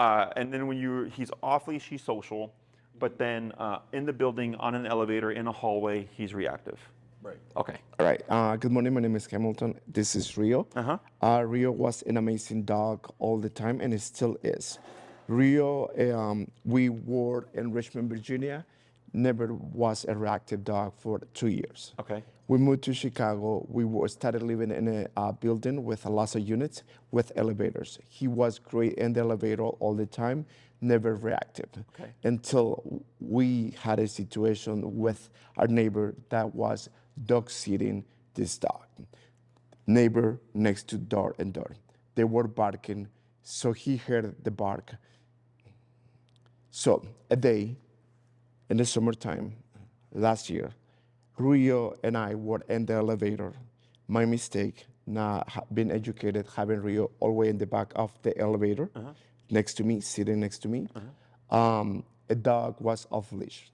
And then he's off-leash, he's social, but then in the building, on an elevator, in a hallway, he's reactive. Right. Okay. All right. Good morning. My name is Hamilton. This is Rio. Rio was an amazing dog all the time, and it still is. Rio, we were in Richmond, Virginia. Never was a reactive dog for 2 years. Okay. We moved to Chicago. We started living in a building with a lot of units with elevators. He was great in the elevator all the time, never reactive. Okay. Until we had a situation with our neighbor that was dog sitting this dog. Neighbor next to door and door. They were barking, so he heard the bark. So a day in the summertime last year, Rio and I were in the elevator. My mistake, not being educated, having Rio all the way in the back of the elevator, next to me, sitting next to me. A dog was off leash,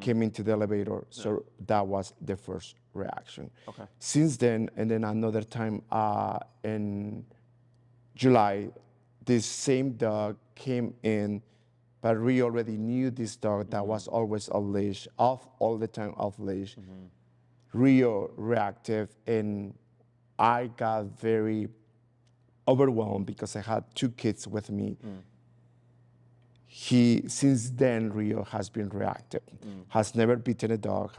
came into the elevator, so that was the first reaction. Okay. Since then, and then another time in July, this same dog came in, but we already knew this dog that was always off leash, all the time off leash. Rio reactive, and I got very overwhelmed because I had 2 kids with me. Since then, Rio has been reactive. Has never beaten a dog.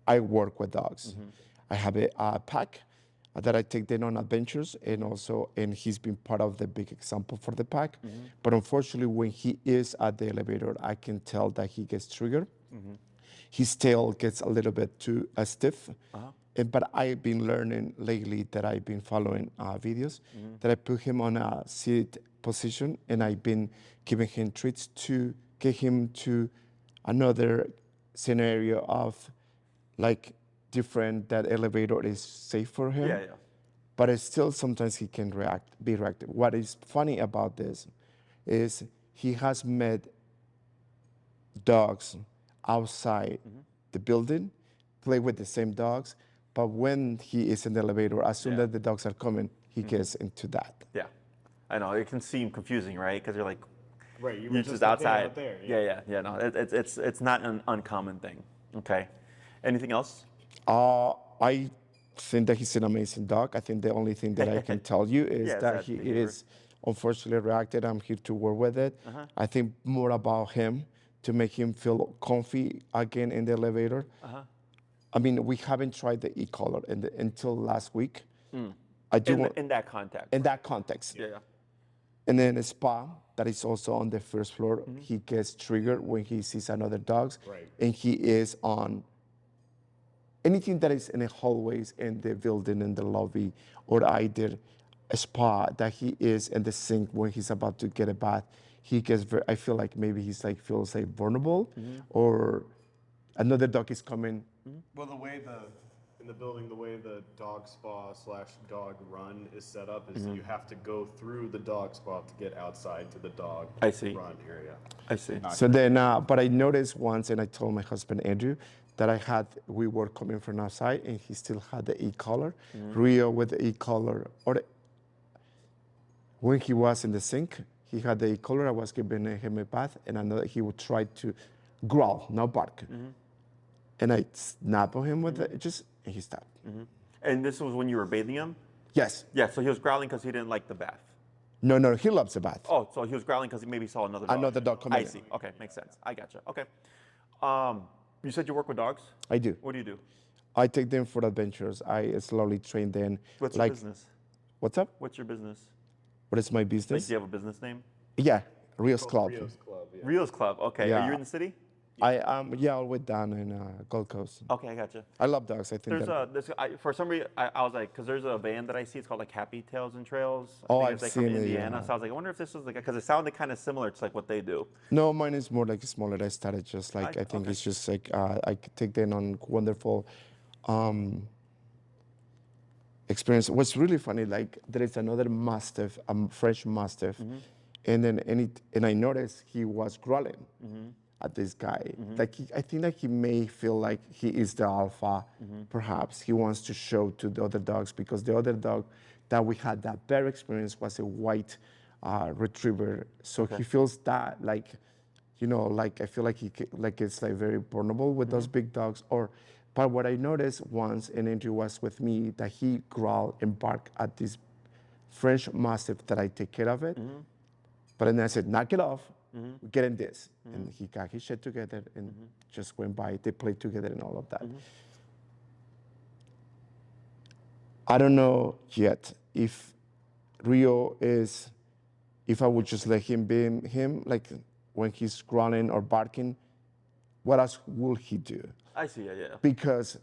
I work with dogs. I have a pack that I take them on adventures, and he's been part of the big example for the pack. But unfortunately, when he is at the elevator, I can tell that he gets triggered. His tail gets a little bit too stiff. But I've been learning lately that I've been following videos that I put him on a seat position, and I've been giving him treats to get him to another scenario of like different, that elevator is safe for him. Yeah. But it's still sometimes he can be reactive. What is funny about this is he has met dogs outside the building, play with the same dogs, but when he is in the elevator, as soon as the dogs are coming, he gets into that. Yeah. I know, it can seem confusing, right? Because you're like, Right, you you're were just like, outside. out there. Yeah. No, it's not an uncommon thing. Okay. Anything else? I think that he's an amazing dog. I think the only thing that I can tell you is Yeah, that that he behavior. is unfortunately reacted. I'm here to work with it. I think more about him to make him feel comfy again in the elevator. I mean, we haven't tried the e-collar until last week. I do In that context. in that context. Yeah. And then a spa that is also on the first floor. He gets triggered when he sees another dogs, and he is on anything that is in the hallways, in the building, in the lobby, or either a spa that he is in the sink when he's about to get a bath. He gets very, I feel like maybe he's like feels like vulnerable, or another dog is coming. Well, in the building, the way the dog spa / dog run is set up is you have to go through the dog spa to get outside to the dog I see. run area. I see. So then, but I noticed once, and I told my husband Andrew that we were coming from outside, and he still had the e-collar. Rio with the e-collar, when he was in the sink, he had the e-collar. I was giving him a bath, and I know that he would try to growl, not bark. And I snap on him with it, and he stopped. And this was when you were bathing him? Yes. Yeah, so he was growling because he didn't like the bath. No, he loves the bath. Oh, so he was growling because he maybe saw another dog. Another dog coming I in. see. Okay, makes sense. I gotcha. Okay. You said you work with dogs? I do. What do you do? I take them for adventures. I slowly train them. What's your business? What's up? What's your business? What is my Like, business? do you have a business name? Yeah, Rio's Club. Rio's Club, yeah. Rio's Club. Okay. Yeah. Are you in the city? I am, all the way down in Gold Coast. Okay, I gotcha. I love dogs. I think For some reason, I was like, because there's a van that I see. It's called like Happy Tails and Trails. Oh, I think I've it's like seen from it, Indiana. yeah. So I was like, I wonder if this was like, because it sounded kind of similar to like what they do. No, mine is more like smaller. I started just like, I think it's just like, I could take them on wonderful experience. What's really funny, like there is another Mastiff, French Mastiff, and then and I noticed he was growling at this guy. Like I think that he may feel like he is the alpha. Perhaps he wants to show to the other dogs, because the other dog that we had that bear experience was a white retriever, so he feels that like, you know, like I feel like like it's like very vulnerable with those big dogs. But what I noticed once, and Andrew was with me, that he growled and barked at this French Mastiff that I take care of it. But then I said, knock it off, get in this. And he got his shit together and just went by. They played together and all of that. I don't know yet if Rio is, if I would just let him be him, like when he's growling or barking, what else will he do? I see, yeah. Because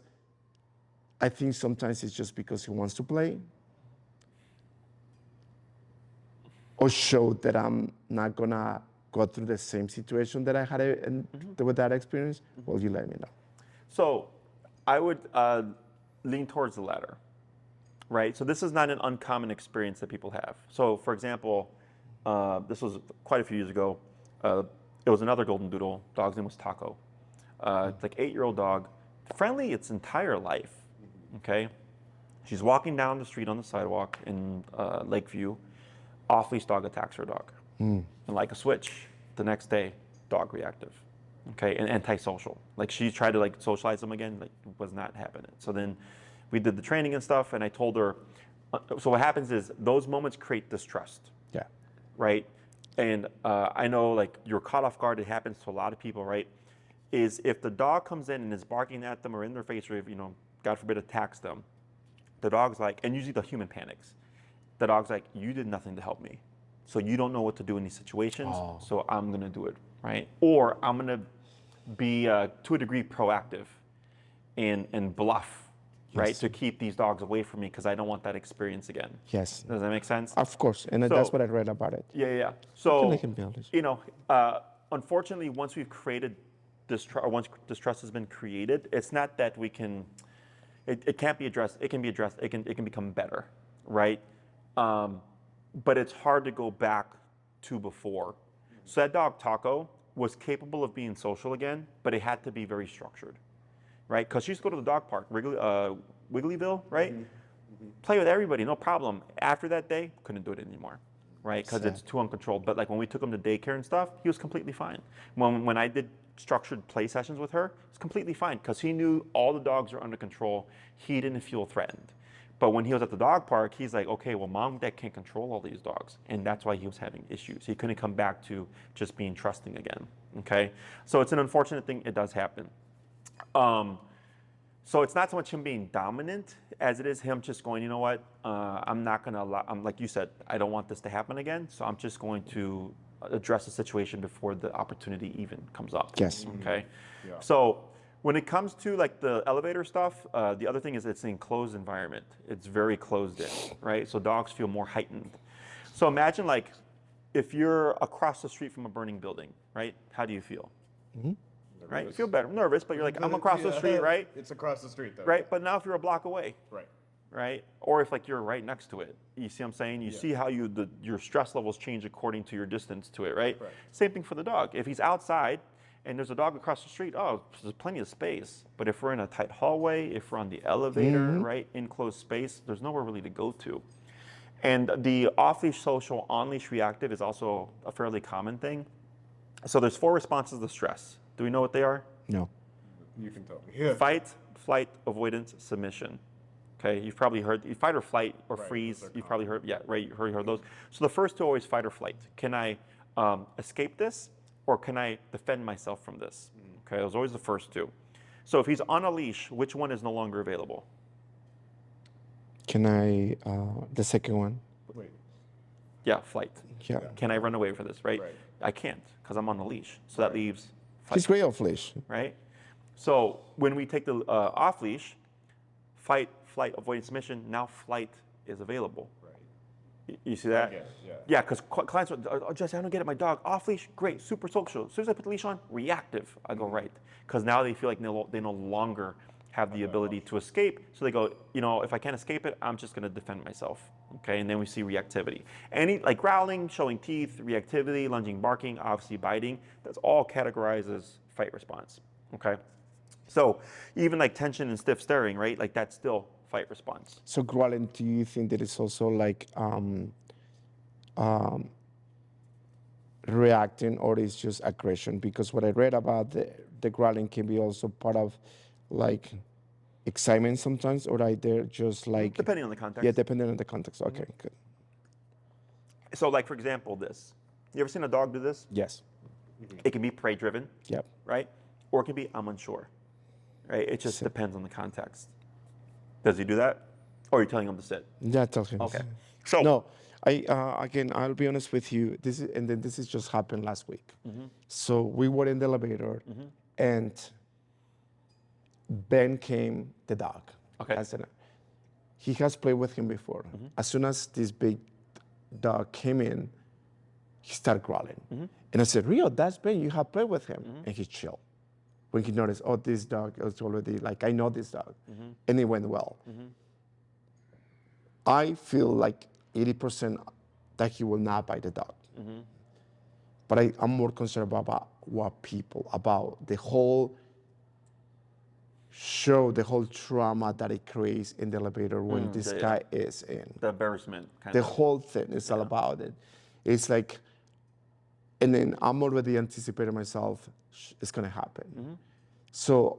I think sometimes it's just because he wants to play or show that I'm not gonna go through the same situation that I had with that experience. Well, you let me know. So I would lean towards the latter, right? So this is not an uncommon experience that people have. So for example, this was quite a few years ago. It was another golden doodle. Dog's name was Taco. It's like 8-year-old dog, friendly its entire life. Okay, she's walking down the street on the sidewalk in Lakeview. Off-leash dog attacks her dog, and like a switch, the next day, dog reactive. Okay, and antisocial. Like she tried to like socialize them again, like was not happening. So then we did the training and stuff, and I told her. So what happens is those moments create distrust. Yeah. Right, and I know like you're caught off guard. It happens to a lot of people, right? Is if the dog comes in and is barking at them or in their face, or if, you know, God forbid, attacks them, the dog's like, and usually the human panics. The dog's like, you did nothing to help me, so you don't know what to do in these situations. So I'm gonna do it, right? Or I'm gonna be to a degree proactive, and bluff, right, to keep these dogs away from me because I don't want that experience again. Yes. Does that make sense? Of course, and that's what I read about it. Yeah. So let him be honest. you know, unfortunately, once we've created distrust, or once distrust has been created, it's not that we can. It can't be addressed. It can be addressed. It can become better, right? But it's hard to go back to before. So that dog Taco was capable of being social again, but it had to be very structured, right? Because she used to go to the dog park, Wigglyville, right? Play with everybody, no problem. After that day, couldn't do it anymore, right? Because it's too uncontrolled. But like when we took him to daycare and stuff, he was completely fine. When I did structured play sessions with her, it's completely fine because he knew all the dogs are under control. He didn't feel threatened. But when he was at the dog park, he's like, okay, well, mom and dad can't control all these dogs. And that's why he was having issues. He couldn't come back to just being trusting again, okay? So it's an unfortunate thing. It does happen. So it's not so much him being dominant as it is him just going, you know what, I'm not gonna allow, like you said, I don't want this to happen again. So I'm just going to address the situation before the opportunity even comes up. Yes. Okay. Yeah. So when it comes to like the elevator stuff, the other thing is it's an enclosed environment. It's very closed in, right? So dogs feel more heightened. So imagine like if you're across the street from a burning building, right? How do you feel? Right? You feel better, nervous, but you're like, I'm across the street, right? It's across the street, though. Right, but now if you're a block away, Right. right? Or if like you're right next to it, you see what I'm saying? You see how your stress levels change according to your distance to it, right? Same thing for the dog. If he's outside and there's a dog across the street, oh, there's plenty of space. But if we're in a tight hallway, if we're on the elevator, right, enclosed space, there's nowhere really to go to. And the off-leash social, on-leash reactive is also a fairly common thing. So there's 4 responses to stress. Do we know what they are? No. You can tell me. Yeah. Fight, flight, avoidance, submission. Okay, you've probably heard fight or flight or freeze. You've probably heard, yeah, right. You heard those. So the first 2 are always fight or flight. Can I escape this, or can I defend myself from this? Okay, those are always the first 2. So if he's on a leash, which one is no longer available? Can I, the second one? Wait. Yeah, flight. Yeah. Can I run away for this? Right. I can't because I'm on the leash. So that leaves fight. He's way off leash. Right? So when we take the off leash, fight, flight, avoidance, submission, now flight is available. Right. You see that? Yeah. Yeah, because clients are, oh, Jesse, I don't get it. My dog, off leash, great, super social. As soon as I put the leash on, reactive. I go right. Because now they feel like they no longer have the ability to escape. So they go, you know, if I can't escape it, I'm just going to defend myself. Okay, and then we see reactivity. Any like growling, showing teeth, reactivity, lunging, barking, obviously biting, that's all categorized as fight response. Okay, so even like tension and stiff staring, right? Like that's still fight response. So growling, do you think that it's also like reacting or it's just aggression. Because what I read about the growling can be also part of like excitement sometimes, or either just like Depending on the context. yeah, depending on the context. Okay, good. So like, for example, this. You ever seen a dog do this? Yes. It can be prey driven, Yep. right? Or it can be I'm unsure, right? It just depends on the context. Does he do that? Or are you telling him to sit? Yeah, tell him. Okay. So No, I again, I'll be honest with you. This is just happened last week. So we were in the elevator, and Ben came, the dog. Okay. He has played with him before. As soon as this big dog came in, he started growling. And I said, Rio, that's Ben. You have played with him. And he chilled. When he noticed, oh, this dog is already, like, I know this dog. And it went well. I feel like 80% that he will not bite the dog. But I'm more concerned about what people, about the whole show, the whole trauma that it creates in the elevator when this guy is in. the embarrassment kind The of. whole thing is all about it. It's like, and then I'm already anticipating myself, it's gonna happen. So,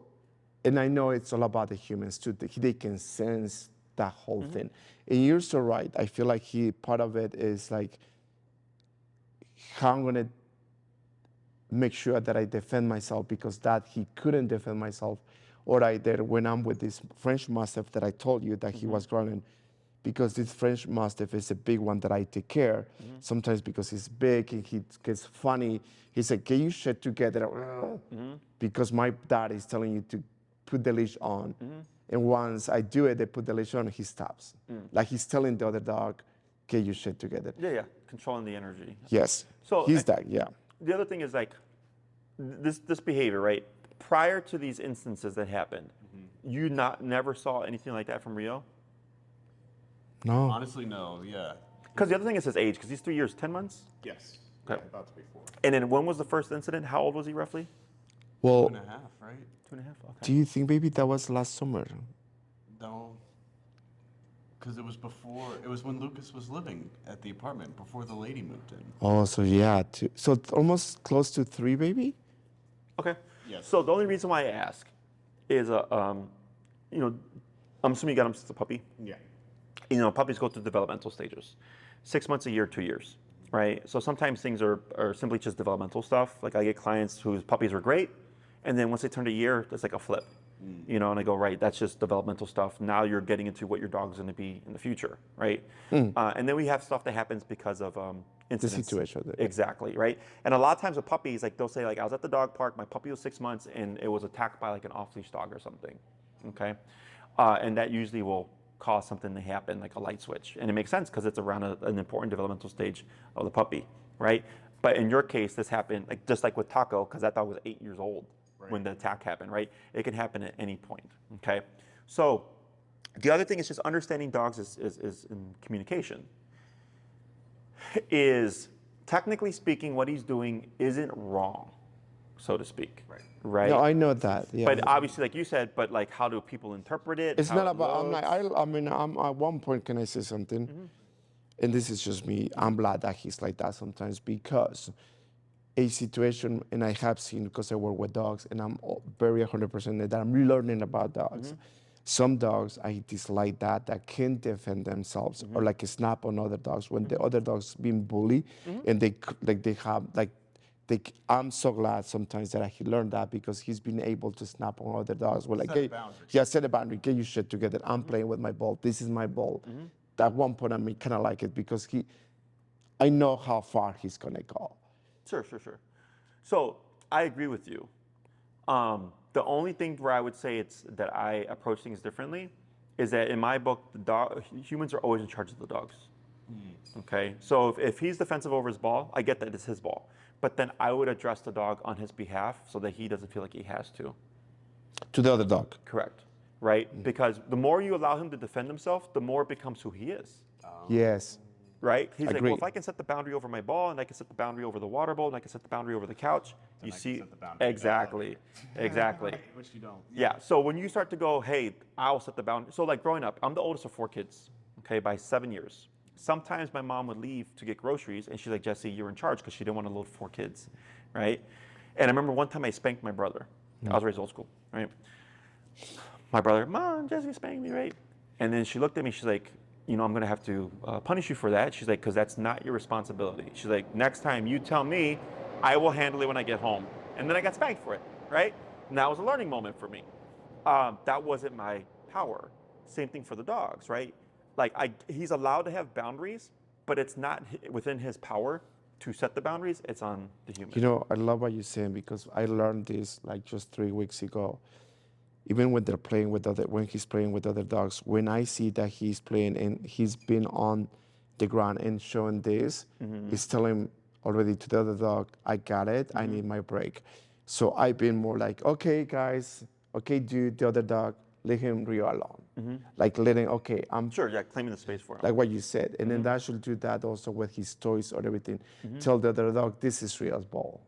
and I know it's all about the humans too. They can sense that whole thing. And you're so right. I feel like part of it is like how I'm gonna make sure that I defend myself, because that he couldn't defend myself. Or either when I'm with this French Mastiff that I told you that he was growling, because this French Mastiff is a big one that I take care. Sometimes because he's big and he gets funny, he said, "Get your shit together," because my dad is telling you to put the leash on. And once I do it, they put the leash on, he stops. Like he's telling the other dog, "Get your shit together." Yeah, controlling the energy. Yes. So he's that, yeah. The other thing is like this behavior, right? Prior to these instances that happened, you never saw anything like that from Rio? No. Honestly, no. Yeah. Because the other thing is his age, because he's 3 years, 10 months? Yes. Okay. Yeah, about to be 4. And then when was the first incident? How old was he roughly? Well, 2.5, right? 2.5, okay. do you think maybe that was last summer? No. Because it was before. It was when Lucas was living at the apartment before the lady moved in. Oh, so yeah. So almost close to 3, maybe? Okay. Yes. So the only reason why I ask is, you know, I'm assuming you got him since a puppy. Yeah. You know, puppies go through developmental stages, 6 months, a year, 2 years, right? So sometimes things are simply just developmental stuff. Like I get clients whose puppies are great, and then once they turn a year, it's like a flip, you know, and I go, right, that's just developmental stuff. Now you're getting into what your dog's gonna be in the future, right? And then we have stuff that happens because of incidents. situation. Exactly, right? And a lot of times with puppies, like they'll say, like, I was at the dog park, my puppy was 6 months, and it was attacked by like an off-leash dog or something, okay? And that usually will cause something to happen, like a light switch. And it makes sense because it's around an important developmental stage of the puppy, right? But in your case, this happened, like just like with Taco, because that dog was 8 years old when the attack happened, right? It can happen at any point, okay? So the other thing is just understanding dogs is in communication. Is technically speaking, what he's doing isn't wrong, so to speak, right? No, I know that. Yeah. But obviously, like you said, but like, how do people interpret it? It's how not it about. I'm looks? like. I mean. I'm at one point. Can I say something? And this is just me. I'm glad that he's like that sometimes, because a situation, and I have seen, because I work with dogs, and I'm very 100% that I'm learning about dogs. Some dogs I dislike that can't defend themselves, or like snap on other dogs when the other dogs being bullied, and they have like. I'm so glad sometimes that he learned that, because he's been able to snap on other dogs. Well, like, Set a boundary. yeah, set a boundary. Get your shit together. I'm playing with my ball. This is my ball. At one point, I mean, kind of like it, because I know how far he's gonna go. Sure. So I agree with you. The only thing where I would say it's that I approach things differently is that in my book, humans are always in charge of the dogs. Okay, so if he's defensive over his ball, I get that it's his ball, but then I would address the dog on his behalf so that he doesn't feel like he has to. To the other dog. Correct, right? Because the more you allow him to defend himself, the more it becomes who he is. Yes. Right? He's like, Agreed. well, if I can set the boundary over my ball, and I can set the boundary over the water bowl, and I can set the boundary over the couch, you I can see, set the boundary exactly. Which you don't. Yeah. So when you start to go, hey, I'll set the boundary. So like growing up, I'm the oldest of 4 kids, okay, by 7 years. Sometimes my mom would leave to get groceries, and she's like, Jesse, you're in charge, because she didn't want to load 4 kids, right? And I remember one time I spanked my brother. I was raised old school, right? My brother, Mom, Jesse spanked me, right? And then she looked at me, she's like, I'm going to have to punish you for that. She's like, because that's not your responsibility. She's like, next time you tell me, I will handle it when I get home. And then I got spanked for it, right? And that was a learning moment for me. That wasn't my power. Same thing for the dogs, right? Like he's allowed to have boundaries, but it's not within his power to set the boundaries. It's on the human. I love what you're saying because I learned this like just 3 weeks ago. Even when when he's playing with other dogs, when I see that he's playing and he's been on the ground and showing this, he's telling already to the other dog, I got it, I need my break. So I've been more like, okay, guys, okay, dude, the other dog, let him Rio alone. Like letting, okay, I'm Sure, yeah, claiming the space for him. like what you said. And then that should do that also with his toys or everything. Tell the other dog, this is Rio's ball.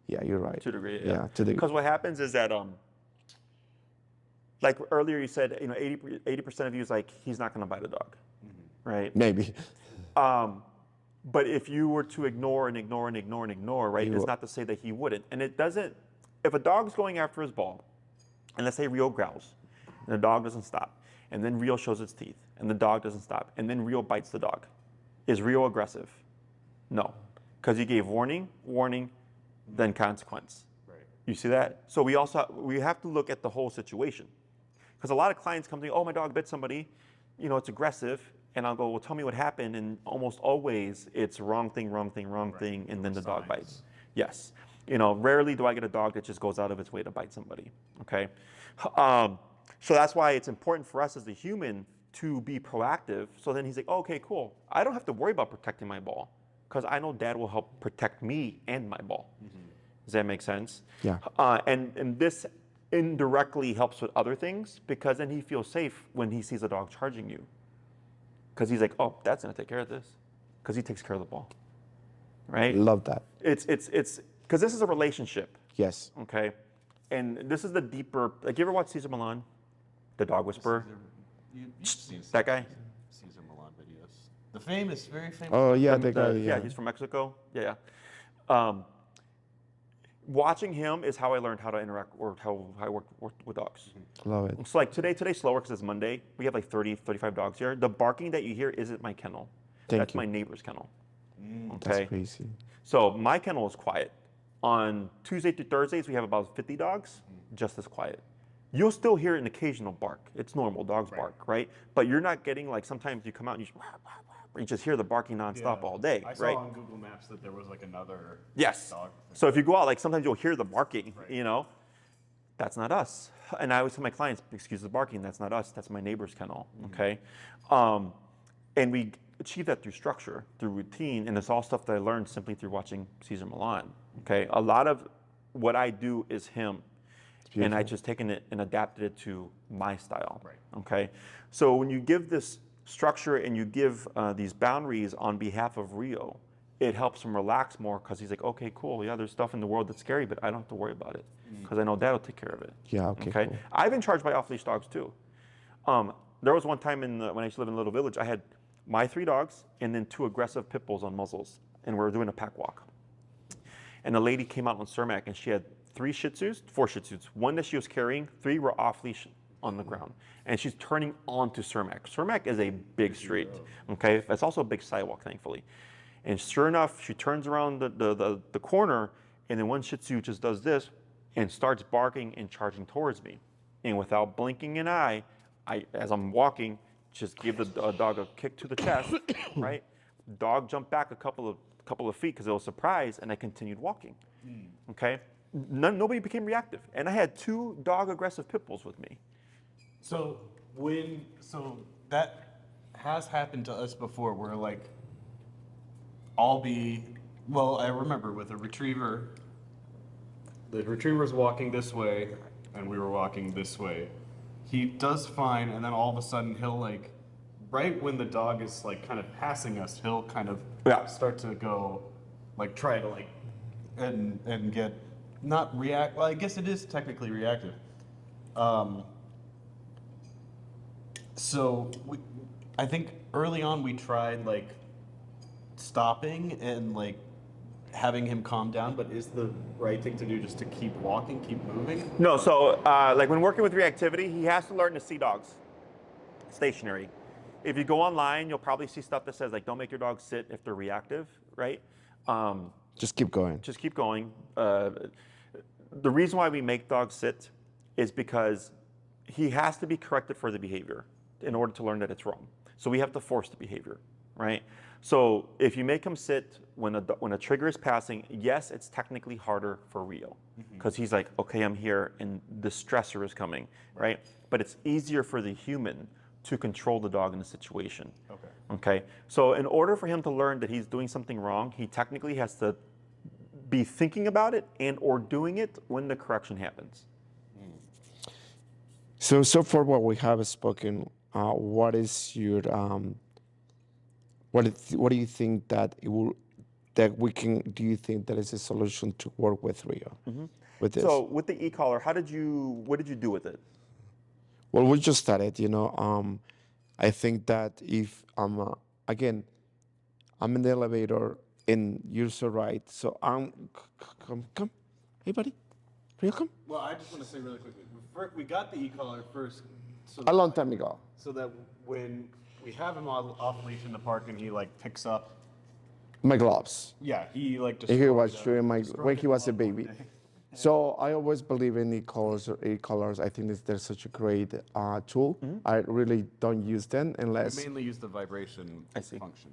Yeah, you're right. To a degree, Yeah, to the Because what happens is that, like earlier you said, 80% of you is like, he's not going to bite a dog, right? maybe. But if you were to ignore and ignore and ignore and ignore, right, He it's will. not to say that he wouldn't. And it doesn't, if a dog's going after his ball, and let's say Rio growls, and the dog doesn't stop, and then Rio shows its teeth, and the dog doesn't stop, and then Rio bites the dog, is Rio aggressive? No, because he gave warning, then consequence. Right. You see that? So we have to look at the whole situation. Because a lot of clients come to me, oh, my dog bit somebody, it's aggressive. And I'll go, well, tell me what happened. And almost always it's wrong thing, and then the dog bites. Yes. Rarely do I get a dog that just goes out of its way to bite somebody. Okay. So that's why it's important for us as a human to be proactive. So then he's like, oh, okay, cool. I don't have to worry about protecting my ball because I know Dad will help protect me and my ball. Does that make sense? Yeah. And this indirectly helps with other things because then he feels safe when he sees a dog charging you. Because he's like, oh, Dad's gonna take care of this, because he takes care of the ball, right? Love that. It's because this is a relationship, Yes. okay? And this is the deeper. Like, you ever watch Cesar Millan, the dog whisperer? You've seen That guy? Cesar Millan videos. The very famous. Oh, yeah, The- the guy, yeah, yeah. he's from Mexico. Yeah. Watching him is how I learned how to interact or how I work with dogs. Love it. So like today's slower because it's Monday. We have like 30, 35 dogs here. The barking that you hear isn't my kennel. That's you. my neighbor's kennel. That's Okay. crazy. So my kennel is quiet. On Tuesday through Thursdays, we have about 50 dogs, just as quiet. You'll still hear an occasional bark. It's normal, dogs bark, right? But you're not getting like sometimes you come out and you just hear the barking nonstop all day, I saw right? on Google Maps that there was like another Yes. dog. So if you go out, like sometimes you'll hear the barking, Right. That's not us. And I always tell my clients, excuse the barking, that's not us, that's my neighbor's kennel, okay? And we achieve that through structure, through routine, and it's all stuff that I learned simply through watching Cesar Millan, okay? A lot of what I do is him, and I just taken it and adapted it to my style, Right. okay? So when you give this structure and you give these boundaries on behalf of Rio, it helps him relax more because he's like, okay, cool, yeah, there's stuff in the world that's scary, but I don't have to worry about it because I know Dad will take care of it. Yeah, okay, cool. I've been charged by off-leash dogs too. There was one time when I used to live in a little village, I had my 3 dogs and then 2 aggressive pit bulls on muzzles, and we were doing a pack walk. And the lady came out on Cermak and she had 4 Shih Tzus. One that she was carrying, 3 were off-leash on the ground. And she's turning onto Cermak. Cermak is a big street, okay? It's also a big sidewalk, thankfully. And sure enough, she turns around the corner, and then one Shih Tzu just does this and starts barking and charging towards me. And without blinking an eye, as I'm walking, just give the dog a kick to the chest, right? Dog jumped back a couple of feet because it was surprised, and I continued walking, okay? Nobody became reactive. And I had 2 dog aggressive pit bulls with me. So that has happened to us before, where like I remember with a retriever. The retriever's walking this way, and we were walking this way. He does fine, and then all of a sudden he'll like, right when the dog is like kind of passing us, he'll kind of start to go, like try to like, and get not react. Well, I guess it is technically reactive. So I think early on we tried like stopping and like having him calm down, but is the right thing to do just to keep walking, keep moving? No, so like when working with reactivity, he has to learn to see dogs stationary. If you go online, you'll probably see stuff that says like, don't make your dog sit if they're reactive, right? Just keep going. Just keep going. The reason why we make dogs sit is because he has to be corrected for the behavior in order to learn that it's wrong. So we have to force the behavior, right? So if you make him sit when a trigger is passing, yes, it's technically harder for Rio because he's like, okay, I'm here and the stressor is coming, right? But it's easier for the human to control the dog in the situation. Okay. So in order for him to learn that he's doing something wrong, he technically has to be thinking about it and or doing it when the correction happens. So far what we have spoken, what is your what do you think that it will that we can? Do you think that is a solution to work with Rio with this? So with the e-collar, what did you do with it? Well, we just started. I think that if again, I'm in the elevator and you're so right. So come, hey buddy, Rio, come. Well, I just want to say really quickly, we got the e-collar first so A long time ago. so that when we have him off leash in the park and he like picks up, My gloves. yeah, he like He was destroyed, showing my destroyed when he it was a one baby. day. So I always believe in e-collars. I think they're such a great tool. I really don't use them We unless. mainly use the vibration see. function.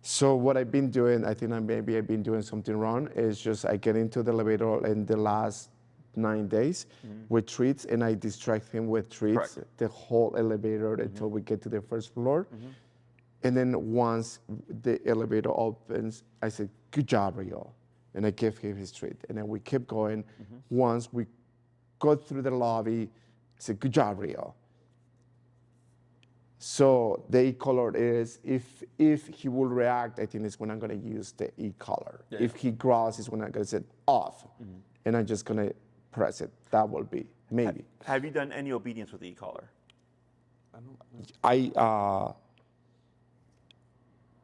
So what I've been doing, I think maybe I've been doing something wrong, is just I get into the elevator in the last 9 days with treats and I distract him with treats Correct. the whole elevator until we get to the first floor. And then once the elevator opens, I say, good job, Rio. And I give him his treat. And then we keep going. Once we go through the lobby, I say, good job, Rio. So the e-collar is, if he will react, I think it's when I'm gonna use the e-collar. If he growls, is when I'm gonna say off. And I'm just gonna press it. That will be, maybe. Have you done any obedience with the e-collar?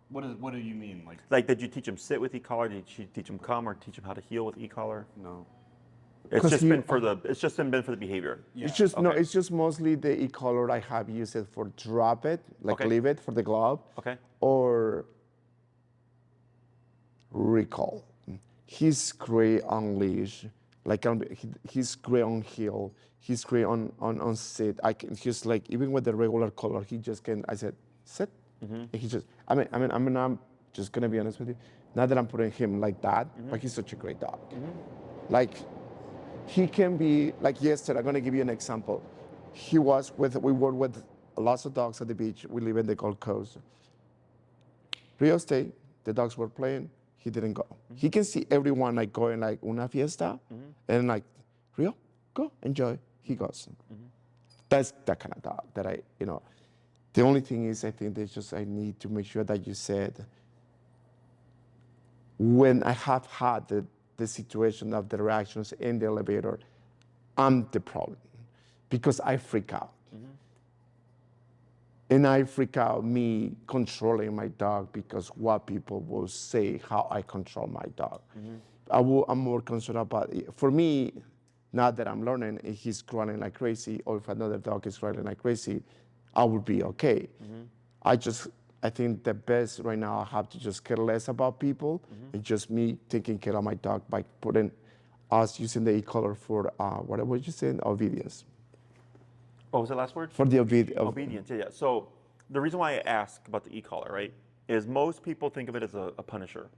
What do you mean? Like, did you teach him sit with e-collar? Did you teach him come or teach him how to heel with e-collar? No. It's 'Cause just he- been for the behavior. It's just no. Okay. It's just mostly the e-collar I have used it for drop it, like Okay. leave it for the glove, Okay. or recall. He's great on leash, like he's great on heel. He's great on sit. He's like even with the regular collar, he just can. I said sit, and he just. I'm just gonna be honest with you. Not that I'm putting him like that, but he's such a great dog. Like. He can be, like yesterday, I'm gonna give you an example. We were with lots of dogs at the beach. We live in the Gold Coast. Rio stayed, the dogs were playing, he didn't go. He can see everyone like going like una fiesta, and like, Rio, go, enjoy. He goes. That's that kind of dog that the only thing is I think there's just, I need to make sure that you said, when I have had the situation of the reactions in the elevator, I'm the problem because I freak out. And I freak out me controlling my dog because what people will say how I control my dog. I'm more concerned about it. For me, now that I'm learning, if he's growling like crazy or if another dog is growling like crazy, I would be okay. I think the best right now, I have to just care less about people and just me taking care of my dog by putting us using the e-collar for, what was you saying? Obedience. What was the last word? For the obedience. Obedience, yeah. So the reason why I ask about the e-collar, right, is most people think of it as a punisher.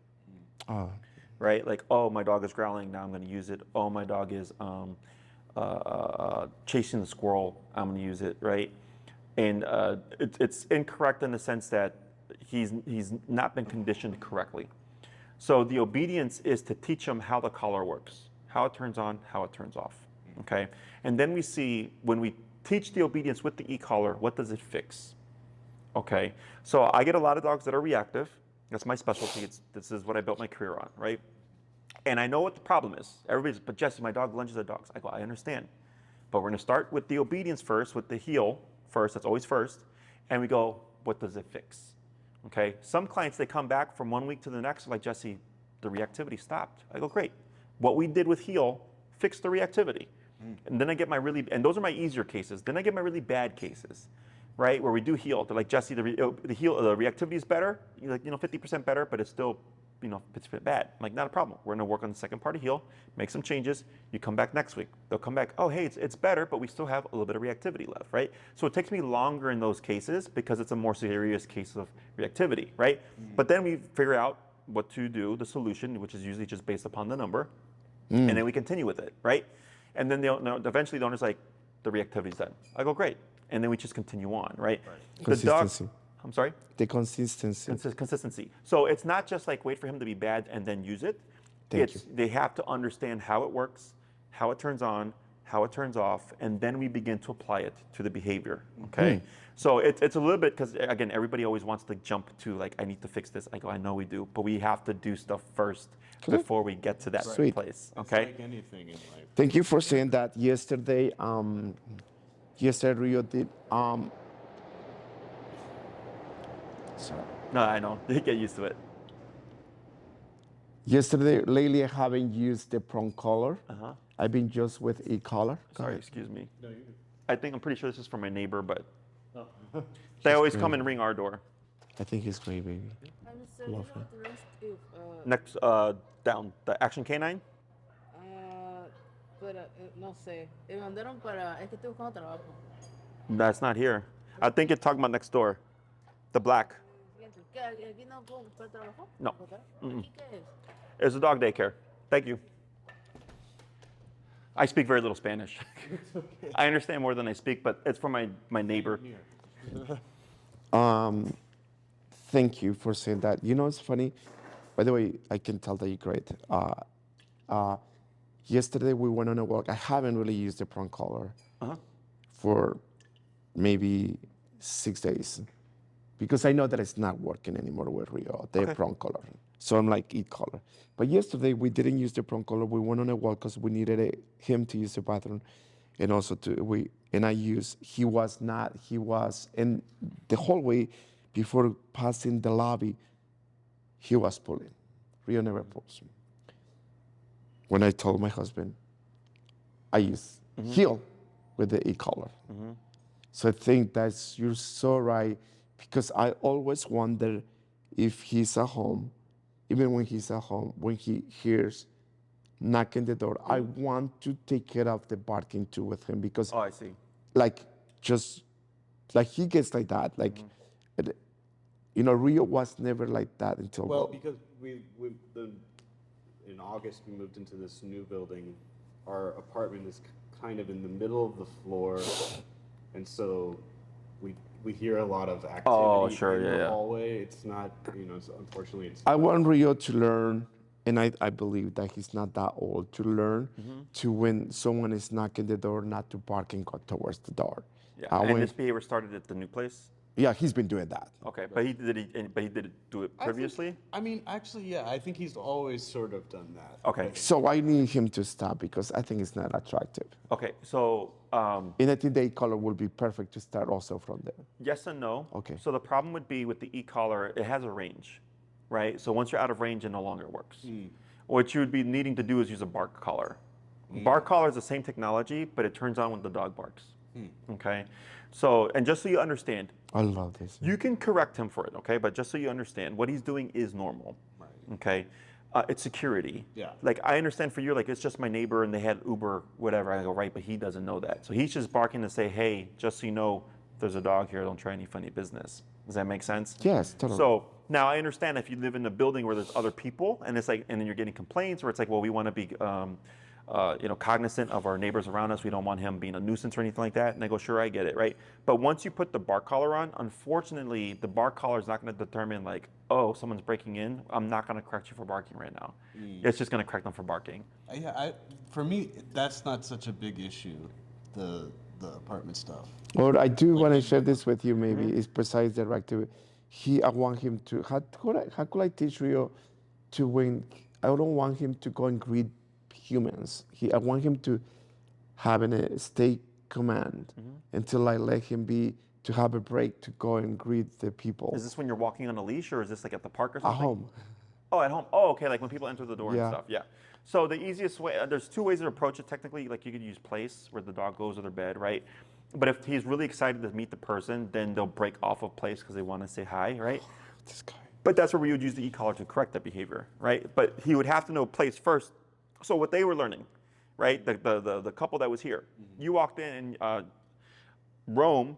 Right? Like, oh, my dog is growling, now I'm going to use it. Oh, my dog is chasing the squirrel, I'm going to use it, right? And it's incorrect in the sense that he's not been conditioned correctly. So the obedience is to teach him how the collar works, how it turns on, how it turns off, okay? And then we see, when we teach the obedience with the e-collar, what does it fix? Okay, so I get a lot of dogs that are reactive. That's my specialty. This is what I built my career on, right? And I know what the problem is. Everybody's, but Jesse, my dog lunges at dogs. I go, I understand. But we're gonna start with the obedience first, with the heel first, that's always first. and we go, what does it fix? Okay. Some clients, they come back from 1 week to the next, like, Jesse, the reactivity stopped. I go, great. What we did with heal fixed the reactivity. And then I get my and those are my easier cases. Then I get my really bad cases, right? Where we do heal. They're like, Jesse, the reactivity is better, like, 50% better, but it's still, 50% bad. I'm like, not a problem. We're gonna work on the second part of heal, make some changes. You come back next week. They'll come back, oh, hey, it's better, but we still have a little bit of reactivity left, right? So it takes me longer in those cases because it's a more serious case of reactivity, right? But then we figure out what to do, the solution, which is usually just based upon the number, and then we continue with it, right? And then eventually the owner's like, the reactivity's done. I go, great. And then we just continue on, right? The dog, Consistency. I'm sorry? The consistency. Consistency. So it's not just like wait for him to be bad and then use it. They have to understand how it works, how it turns on, how it turns off, and then we begin to apply it to the behavior, okay? So it's a little bit, because again, everybody always wants to jump to like, I need to fix this. I go, I know we do, but we have to do stuff first before we get to that Sweet. place, It's okay? like anything in life. Thank you for saying that. Yesterday, Rio did. Sorry. No, I know, they get used to it. Yesterday, lately, I haven't used the prong collar. Uh-huh. I've been just with a collar. Sorry, excuse me. No, you I'm pretty sure this is for my neighbor, but they always come and ring our door. I think he's great, baby. Love her. Next, down, the Action Canine. No sé. Me mandaron para. Es que estoy buscando trabajo. That's not here. I think it's talking about next door. The black. ¿Qué? ¿Aquí no puedo buscar trabajo? No. ¿Aquí qué es? It's a dog daycare. Thank you. I speak very little Spanish. I understand more than I speak, but it's for my neighbor. Thank you for saying that. You know, it's funny. By the way, I can tell that you're great. Yesterday we went on a walk. I haven't really used the prong collar for maybe 6 days because I know that it's not working anymore with Rio, the prong collar. So I'm like, e-collar. But yesterday we didn't use the prong collar. We went on a walk because we needed him to use the bathroom, and also he was in the hallway before passing the lobby. He was pulling. Rio never pulls. When I told my husband, I use heel with the e-collar. So I think you're so right, because I always wonder if he's at home, even when he's at home, when he hears knocking the door, I want to take care of the barking too with him, because Oh, I see. just like he gets like that, Rio was never like that until Well, because in August we moved into this new building. Our apartment is kind of in the middle of the floor, and so we hear a lot of activity in the hallway. It's not, unfortunately, it's. I want Rio to learn, and I believe that he's not that old, to learn to, when someone is knocking the door, not to bark and go towards the door. Yeah. And this behavior started at the new place. Yeah, he's been doing that. Okay, but he did do it previously. I think he's always sort of done that. Okay. So I need him to stop, because I think it's not attractive. Okay. So And I think the e-collar will be perfect to start also from there. yes and no. Okay. So the problem would be with the e-collar, it has a range, right? So once you're out of range, it no longer works. What you would be needing to do is use a bark collar. Bark collar is the same technology, but it turns on when the dog barks. Okay. So, and just so you understand, I love this. you can correct him for it, okay? But just so you understand, what he's doing is normal, okay? It's security. Yeah. Like, I understand for you, like, it's just my neighbor and they had Uber, whatever. I go, right, but he doesn't know that. So he's just barking to say, hey, just so you know, there's a dog here, don't try any funny business. Does that make sense? Yes, totally. So now I understand if you live in a building where there's other people and it's like, and then you're getting complaints where it's like, well, we want to be, cognizant of our neighbors around us. We don't want him being a nuisance or anything like that. And I go, sure, I get it, right? But once you put the bark collar on, unfortunately, the bark collar is not going to determine like, oh, someone's breaking in. I'm not going to correct you for barking right now. It's just going to correct them for barking. For me, that's not such a big issue, the apartment stuff. What I do want to share this with you, maybe, is besides the Reactive. I want him to, how could I teach Rio to when, I don't want him to go and greet humans. I want him to have a stay command until I let him be to have a break to go and greet the people Is this when you're walking on a leash, or is this like at the park or at something? home. Oh, at home. Oh, okay. Like when people enter the door and Yeah. stuff. Yeah. So the easiest way, there's two ways to approach it technically. Like you could use place where the dog goes to their bed, right? But if he's really excited to meet the person, then they'll break off of place because they want to say hi, right? This guy. But that's where we would use the e-collar to correct that behavior, right? But he would have to know place first. So what they were learning, right? The couple that was here, you walked in and Rome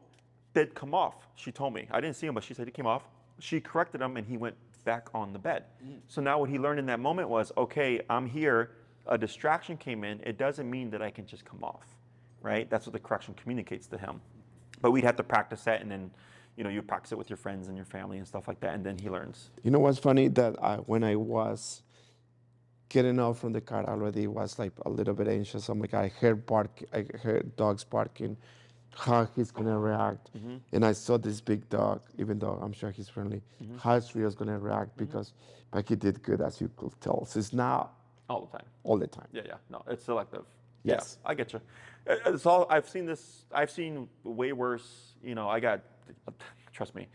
did come off. She told me. I didn't see him, but she said he came off. She corrected him and he went back on the bed. So now what he learned in that moment was, okay, I'm here. A distraction came in. It doesn't mean that I can just come off, right? That's what the correction communicates to him. But we'd have to practice that, and then, you practice it with your friends and your family and stuff like that, and then he learns. You know what's funny? That when I was getting out from the car, I already was like a little bit anxious. I'm like, I heard dogs barking, how he's gonna react. And I saw this big dog, even though I'm sure he's friendly, how Rio's gonna react because Becky did good, as you could tell. So it's not All the time. all the time. Yeah. No, it's selective. Yes. Yeah, I get you. It's all, I've seen way worse. Trust me.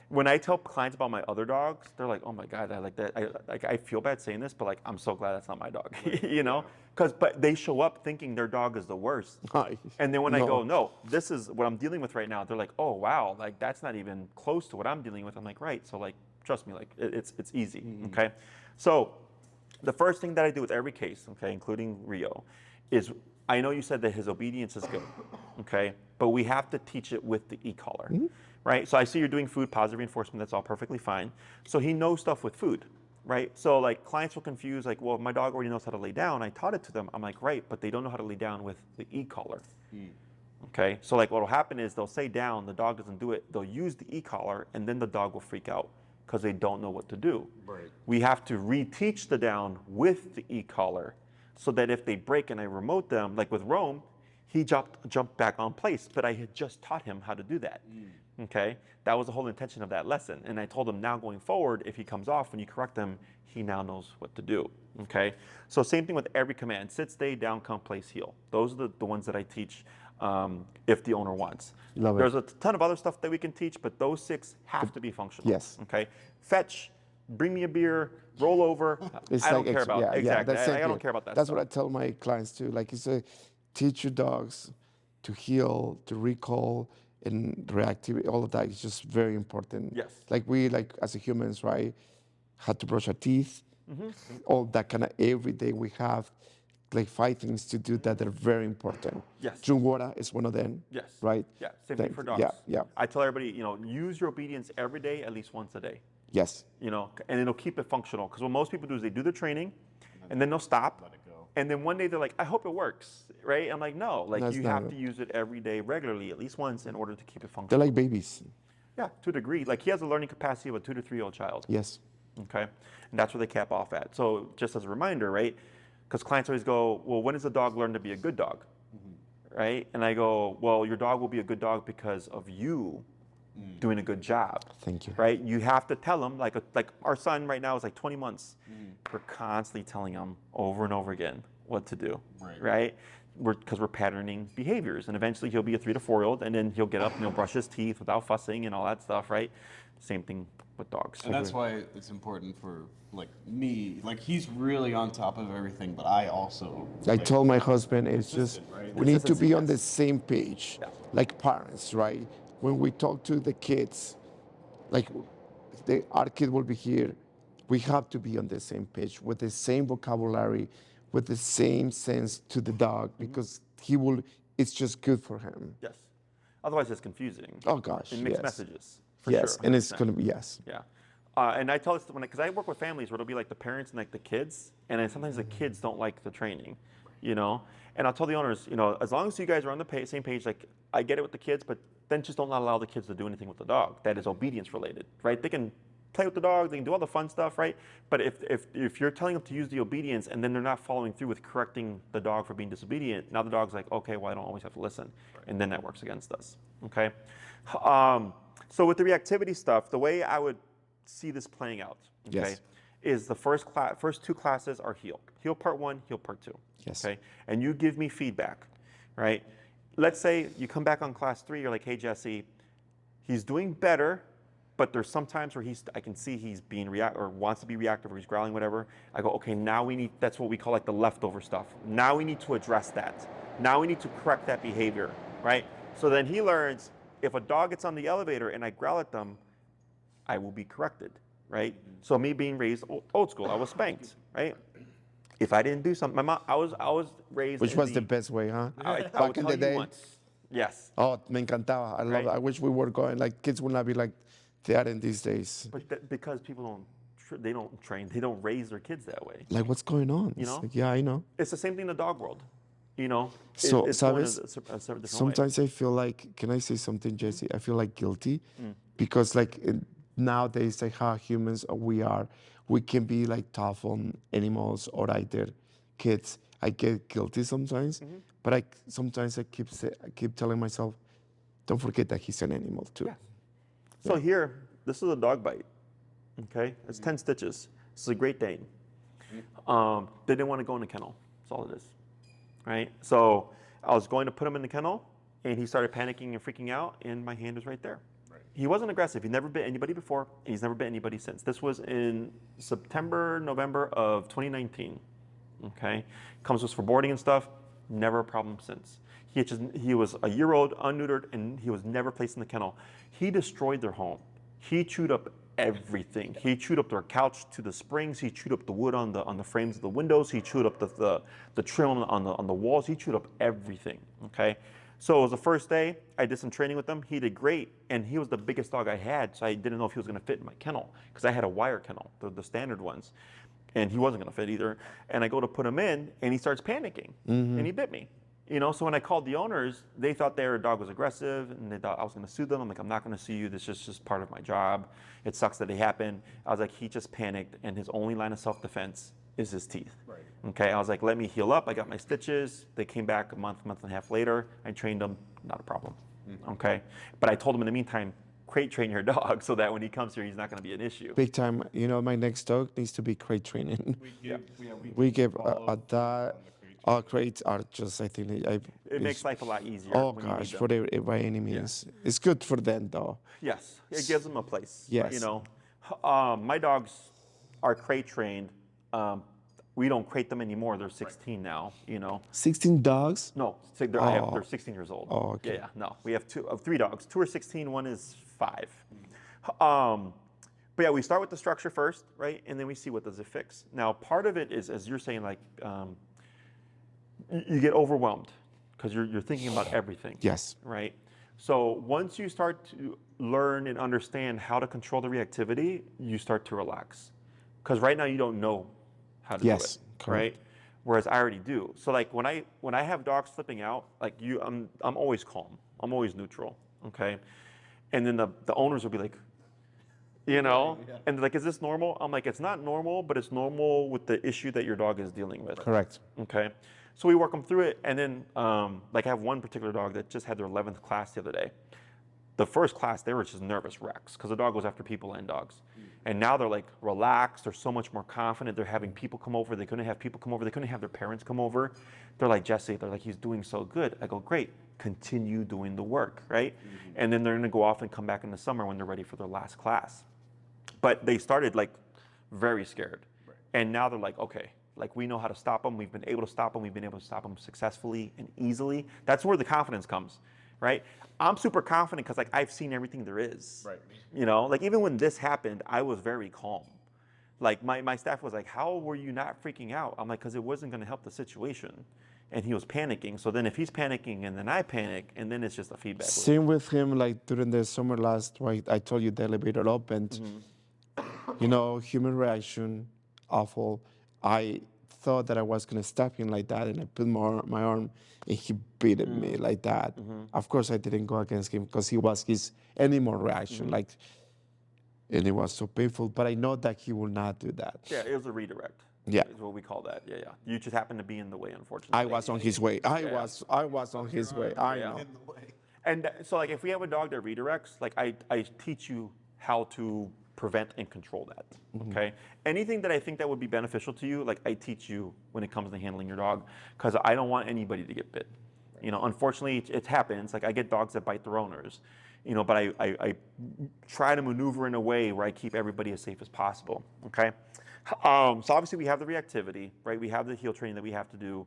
When I tell clients about my other dogs, they're like, "Oh my God, I like that." I feel bad saying this, but like, I'm so glad that's not my dog. But they show up thinking their dog is the worst, and then when I go, "No, this is what I'm dealing with right now," they're like, "Oh wow, like that's not even close to what I'm dealing with." I'm like, "Right." So like, trust me, like it's easy. Okay, so the first thing that I do with every case, okay, including Rio, is I know you said that his obedience is good, okay, but we have to teach it with the e-collar. Right? So I see you're doing food, positive reinforcement, that's all perfectly fine. So he knows stuff with food, right? So like clients will confuse like, well, my dog already knows how to lay down. I taught it to them. I'm like, right, but they don't know how to lay down with the e-collar. Okay? So like what'll happen is they'll say down, the dog doesn't do it. They'll use the e-collar and then the dog will freak out because they don't know what to do. Right. We have to reteach the down with the e-collar so that if they break and I remote them, like with Rome, he jumped back on place, but I had just taught him how to do that. Okay, that was the whole intention of that lesson. And I told him now going forward, if he comes off when you correct him, he now knows what to do. Okay, so same thing with every command: sit, stay, down, come, place, heel. Those are the ones that I teach if the owner wants. Love it. There's a ton of other stuff that we can teach, but those 6 have to be functional. Yes. Okay, fetch, bring me a beer, roll over. I don't care about exactly. I don't care about that. That's stuff. what I tell my clients too. Like you say, teach your dogs to heel, to recall, and reactivity. All of that is just very important. Yes. Like we, like as a humans, right, had to brush our teeth. All that kind of every day we have like 5 things to do that are very important. Yes. Drink water is one of them. Yes. Right. Yeah. Same thing for dogs. Yeah. I tell everybody, use your obedience every day, at least once a day. Yes. And it'll keep it functional. Because what most people do is they do the training, and then they'll stop. Let it go. And then one day they're like, I hope it works, right? I'm like, no, like That's you not have it. to use it every day, regularly, at least once, in order to keep it They're functional. like babies. Yeah, to a degree. Like he has a learning capacity of a 2 to 3 year old child. Yes. Okay, and that's where they cap off at. So just as a reminder, right? Because clients always go, well, when does a dog learn to be a good dog? Right? And I go, well, your dog will be a good dog because of you doing a good job. Thank you. Right? You have to tell them, like our son right now is like 20 months. We're constantly telling him over and over again what to do. Right? Because we're patterning behaviors, and eventually he'll be a 3 to 4 year old, and then he'll get up and he'll brush his teeth without fussing and all that stuff. Right? Same thing with dogs. And that's why it's important for like me, like he's really on top of everything, but I also I told my husband, it's just, consistent, right? we need to be on Consistency, the same page, like parents, right? When we talk to the kids, like our kid will be here, we have to be on the same page with the same vocabulary, with the same sense to the dog, because it's just good for him. Yes. Otherwise, it's confusing. Oh gosh, And mixed yes. messages. For Yes, sure, and it's 100%. gonna be, yes. Yeah. And I tell this because I work with families where it'll be like the parents and like the kids, and then sometimes the kids don't like the training, And I'll tell the owners, as long as you guys are on the same page, like I get it with the kids, but then just don't allow the kids to do anything with the dog that is obedience related, right? They can play with the dog, they can do all the fun stuff, right? But if you're telling them to use the obedience and then they're not following through with correcting the dog for being disobedient, now the dog's like, okay, well I don't always have to listen, and then that works against us. Okay. So with the reactivity stuff, the way I would see this playing out, okay, Yes. is the first 2 classes are heel. Heel part 1, heel part 2. Yes. Okay, and you give me feedback, right? Let's say you come back on class 3, you're like, hey Jesse, he's doing better, but there's some times where I can see he's being or wants to be reactive, or he's growling, whatever. I go, okay, now we need, that's what we call like the leftover stuff. Now we need to address that. Now we need to correct that behavior, right? So then he learns, if a dog gets on the elevator and I growl at them, I will be corrected, right? So me being raised old school, I was spanked, right? If I didn't do something, my mom, I was raised. Which was the best way, huh? I will Back in tell the you day. once. Yes. Oh, me encantaba. I love Right. it. I wish we were going, like, kids would not be like they are in these days. But because people they don't train, they don't raise their kids that way. Like, what's going on? You It's know? like, yeah, I know. It's the same thing in the dog world. You know, So, it's going sabes, a different way. sometimes I feel like, can I say something, Jesse? I feel like guilty because, like, nowadays, like how humans we can be like tough on animals or either kids. I get guilty sometimes, but sometimes I keep telling myself, don't forget that he's an animal too. Yeah. So here, this is a dog bite. Okay, it's 10 stitches. This is a Great Dane. They didn't want to go in the kennel. That's all it is, right? So I was going to put him in the kennel, and he started panicking and freaking out, and my hand was right there. Right. He wasn't aggressive. He never bit anybody before, and he's never bit anybody since. This was in September, November of 2019. Okay, comes with for boarding and stuff. Never a problem since. He was a year old, unneutered, and he was never placed in the kennel. He destroyed their home. He chewed up everything. He chewed up their couch to the springs. He chewed up the wood on the frames of the windows. He chewed up the trim on the walls. He chewed up everything. Okay, so it was the first day. I did some training with him. He did great, and he was the biggest dog I had, so I didn't know if he was going to fit in my kennel because I had a wire kennel, the standard ones, and he wasn't going to fit either. And I go to put him in, and he starts panicking, and he bit me. You know, so when I called the owners, they thought their dog was aggressive, and they thought I was going to sue them. I'm like, I'm not going to sue you. This is just part of my job. It sucks that it happened. I was like, he just panicked, and his only line of self-defense is his teeth. Right. Okay, I was like, let me heal up. I got my stitches. They came back a month and a half later. I trained them, not a problem. Okay, but I told him in the meantime, crate train your dog so that when he comes here, he's not going to be an issue. Big time. You know, my next dog needs to be crate training. We give that. Our crates are just, I think, It makes life a lot easier. Oh when you need gosh, them. by any means, it's good for them though. Yes, it gives them a place. Yes. You know, my dogs are crate trained. We don't crate them anymore. They're 16 now. You know. 16 dogs? No, they're 16 years old. Oh, okay. Yeah, no. We have three dogs. Two are 16. One is 5. But yeah, we start with the structure first, right, and then we see what does it fix. Now, part of it is, as you're saying, like. You get overwhelmed because you're thinking about everything. Yes. Right? So once you start to learn and understand how to control the reactivity, you start to relax. Because right now you don't know how to do it. Correct. Right? Whereas I already do. So like when I have dogs flipping out, like I'm always calm. I'm always neutral. Okay? And then the owners will be like, you know, and they're like, is this normal? I'm like, it's not normal, but it's normal with the issue that your dog is dealing with. Correct. Okay. So we work them through it, and then like I have one particular dog that just had their 11th class the other day. The first class, they were just nervous wrecks because the dog was after people and dogs. And now they're like relaxed, they're so much more confident, they're having people come over, they couldn't have people come over, they couldn't have their parents come over. They're like, Jesse, they're like, he's doing so good. I go, great, continue doing the work, right? And then they're gonna go off and come back in the summer when they're ready for their last class. But they started like very scared. And now they're like, okay, like we know how to stop them. We've been able to stop them. We've been able to stop them successfully and easily. That's where the confidence comes, right? I'm super confident because like I've seen everything there is. Right. You know, like even when this happened, I was very calm. Like my staff was like, how were you not freaking out? I'm like, because it wasn't going to help the situation. And he was panicking. So then if he's panicking and then I panic, and then it's just a feedback loop. Same with him, like during the summer last, right? I told you the elevator opened. You know, human reaction, awful. I thought that I was going to stab him like that, and I put my arm, and he beat at me like that. Of course, I didn't go against him because he was his animal reaction, like, and it was so painful. But I know that he will not do that. Yeah, it was a redirect. Yeah, is what we call that. Yeah, yeah. You just happened to be in the way, unfortunately. I was on his way. I was on his way. I know. And so, like, if we have a dog that redirects, like, I teach you how to prevent and control that, okay? Anything that I think that would be beneficial to you, like I teach you when it comes to handling your dog, because I don't want anybody to get bit. You know, unfortunately, it happens. Like I get dogs that bite their owners. but I try to maneuver in a way where I keep everybody as safe as possible, okay? So obviously we have the reactivity, right? We have the heel training that we have to do.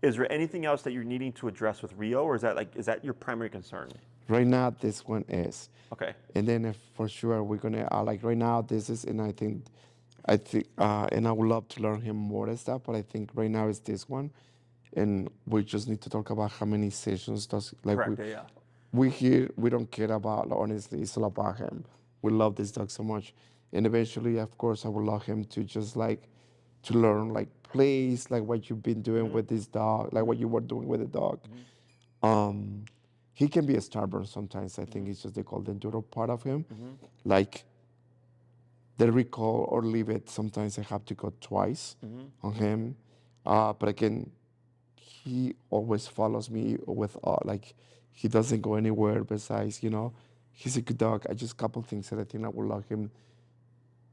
Is there anything else that you're needing to address with Rio, or is that your primary concern? Right now, this one is. Okay. And then if for sure we're gonna like right now this is, and I think, and I would love to learn him more and stuff, but I think right now it's this one, and we just need to talk about how many sessions does like Correct, yeah. we don't care about, honestly, it's all about him. We love this dog so much, and eventually, of course, I would love him to just like to learn like plays like what you've been doing with this dog, like what you were doing with the dog. He can be a stubborn sometimes. I think it's just the golden doodle part of him. Like the recall or leave it. Sometimes I have to go twice on him. But again, he always follows me with like he doesn't go anywhere besides, he's a good dog. I just couple things that I think I would love him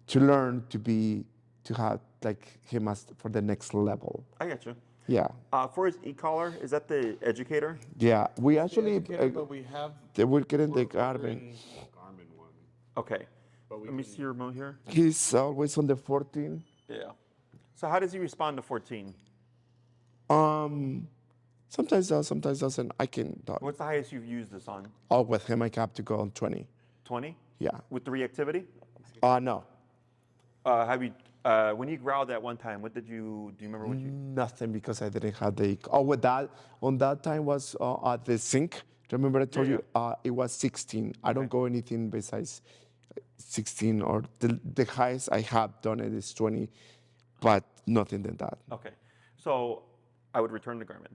to learn to have like him as for the next level. I got you. Yeah. For his e-collar, is that the educator? Yeah. We actually But we have. we're getting the Garmin. Garmin one. Okay. But we Let me can- see your remote here. He's always on the 14. Yeah. So how does he respond to 14? Sometimes does, sometimes doesn't. I can talk. What's the highest you've used this on? Oh, with him I have to go on 20. 20? Yeah. With the reactivity? No. Have you, when you growled that one time, do you remember what you? Nothing because I didn't have the. Oh, with that, on that time was at the sink. Remember I told Yeah, you it was 16. I don't go anything besides 16 or the highest I have done it is 20, but nothing than that. Okay. So I would return to Garmin.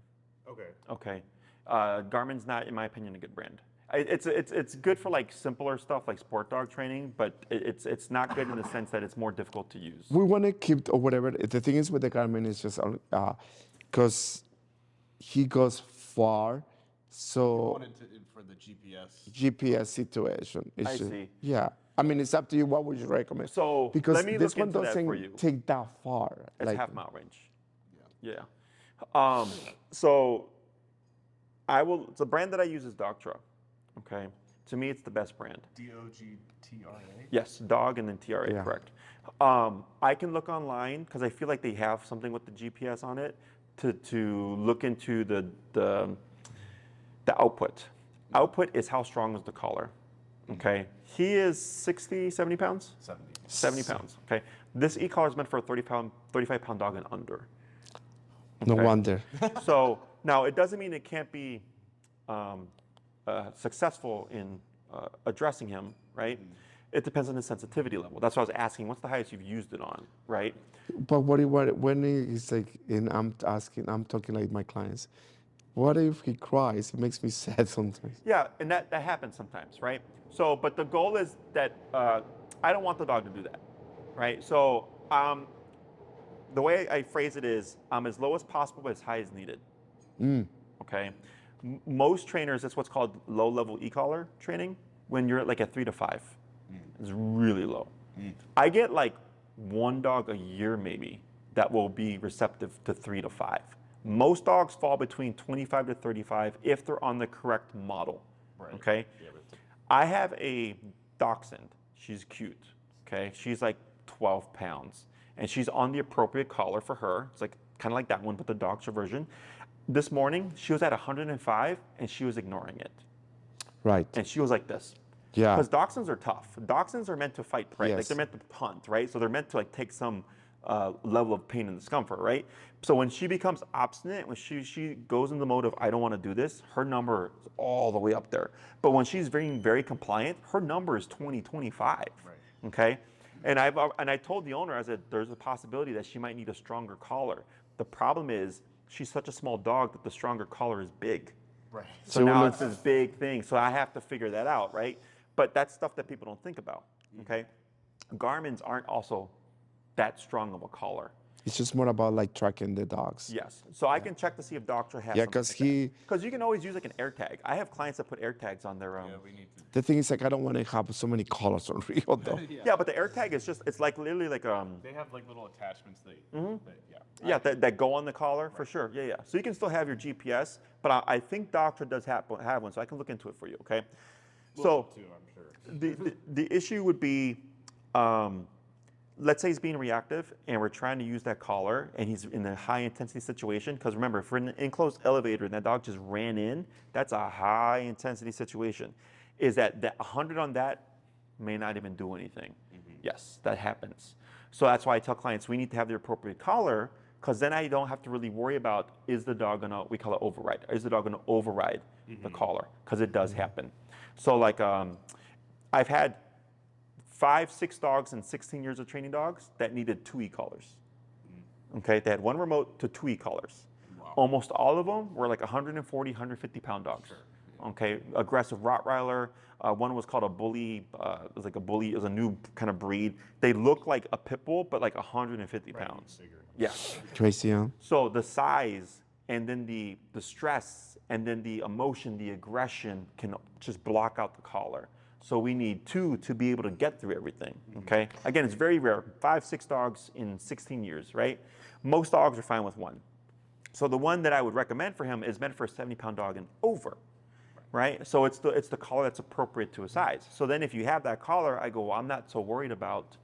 Okay. Okay. Garmin's not, in my opinion, a good brand. It's good for like simpler stuff like sport dog training, but it's not good in the sense that it's more difficult to use. We want to keep or whatever. The thing is with the Garmin is just because he goes far, so Wanted to for the GPS. GPS situation. It's I just, see. Yeah. I mean, it's up to you. What would you recommend? So, because let me this look one into that for doesn't you. take that far. It's half mile range. Yeah. So the brand that I use is Dogtra. Okay. To me, it's the best brand. DOGTRA. Yes, dog and then TRA, Yeah. correct. I can look online because I feel like they have something with the GPS on it to look into the output. Output is how strong is the collar. Okay. He is 60, 70 pounds? 70 pounds. Okay. This e-collar is meant for a 35-pound dog and under. No Okay. wonder. So now it doesn't mean it can't be successful in addressing him, right? It depends on the sensitivity level. That's why I was asking, what's the highest you've used it on, right? But when he's like, and I'm talking like my clients, what if he cries? It makes me sad sometimes. Yeah, and that happens sometimes, right? So, but the goal is that I don't want the dog to do that, right? So the way I phrase it is, I'm as low as possible, but as high as needed. Okay. Most trainers, that's what's called low-level e-collar training. When you're at like a 3 to 5, it's really low. I get like one dog a year maybe that will be receptive to 3 to 5. Most dogs fall between 25 to 35 if they're on the correct model. Right. Okay. I have a dachshund. She's cute. Okay. She's like 12 pounds, and she's on the appropriate collar for her. It's like kind of like that one, but the Dogtra version. This morning, she was at 105, and she was ignoring it. Right. And she was like this. Yeah. Because dachshunds are tough. Dachshunds are meant to fight prey. Like Yes. they're meant to hunt, right? So they're meant to like take some level of pain and discomfort, right? So when she becomes obstinate, when she goes in the mode of I don't want to do this, her number is all the way up there. But when she's being very compliant, her number is 20, 25. Right. Okay. And I told the owner, I said, there's a possibility that she might need a stronger collar. The problem is she's such a small dog that the stronger collar is big. Right. So now it's this big thing. So I have to figure that out, right? But that's stuff that people don't think about, okay? Garmin's aren't also that strong of a collar. It's just more about like tracking the dogs. Yes. So I can check to see if doctor has Yeah, something because like because you can always use like an air tag. I have clients that put air tags on their Yeah, we need to. the thing is like I don't want to have so many colors on Rio though. yeah, but the air tag is just it's like literally like They have like little attachments that, yeah. yeah that go on the collar for sure. Yeah, yeah. So you can still have your GPS, but I think doctor does have one, so I can look into it for you. Okay. So Too, I'm sure. the issue would be, let's say he's being reactive and we're trying to use that collar and he's in a high intensity situation. Because remember, if we're in an enclosed elevator and that dog just ran in, that's a high intensity situation. Is that 100 on that may not even do anything. Yes, that happens. So that's why I tell clients we need to have the appropriate collar, because then I don't have to really worry about is the dog gonna, we call it override, is the dog gonna override the collar, because it does happen. So like I've had 5, 6 dogs in 16 years of training dogs that needed 2 e-collars. Okay, they had 1 remote to 2 e-collars. Wow. Almost all of them were like 140, 150 pound dogs. Okay, aggressive Rottweiler. One was called a bully. It was like a bully. It was a new kind of breed. They look like a pit bull, but like 150 pounds. Bigger. Yes. Crazy, huh? So the size and then the stress and then the emotion, the aggression can just block out the collar. So we need 2 to be able to get through everything. Okay. Again, it's very rare. 5, 6 dogs in 16 years, right? Most dogs are fine with 1. So the one that I would recommend for him is meant for a 70-pound dog and over. Right? So it's the collar that's appropriate to his size. So then if you have that collar, I go, well, I'm not so worried about,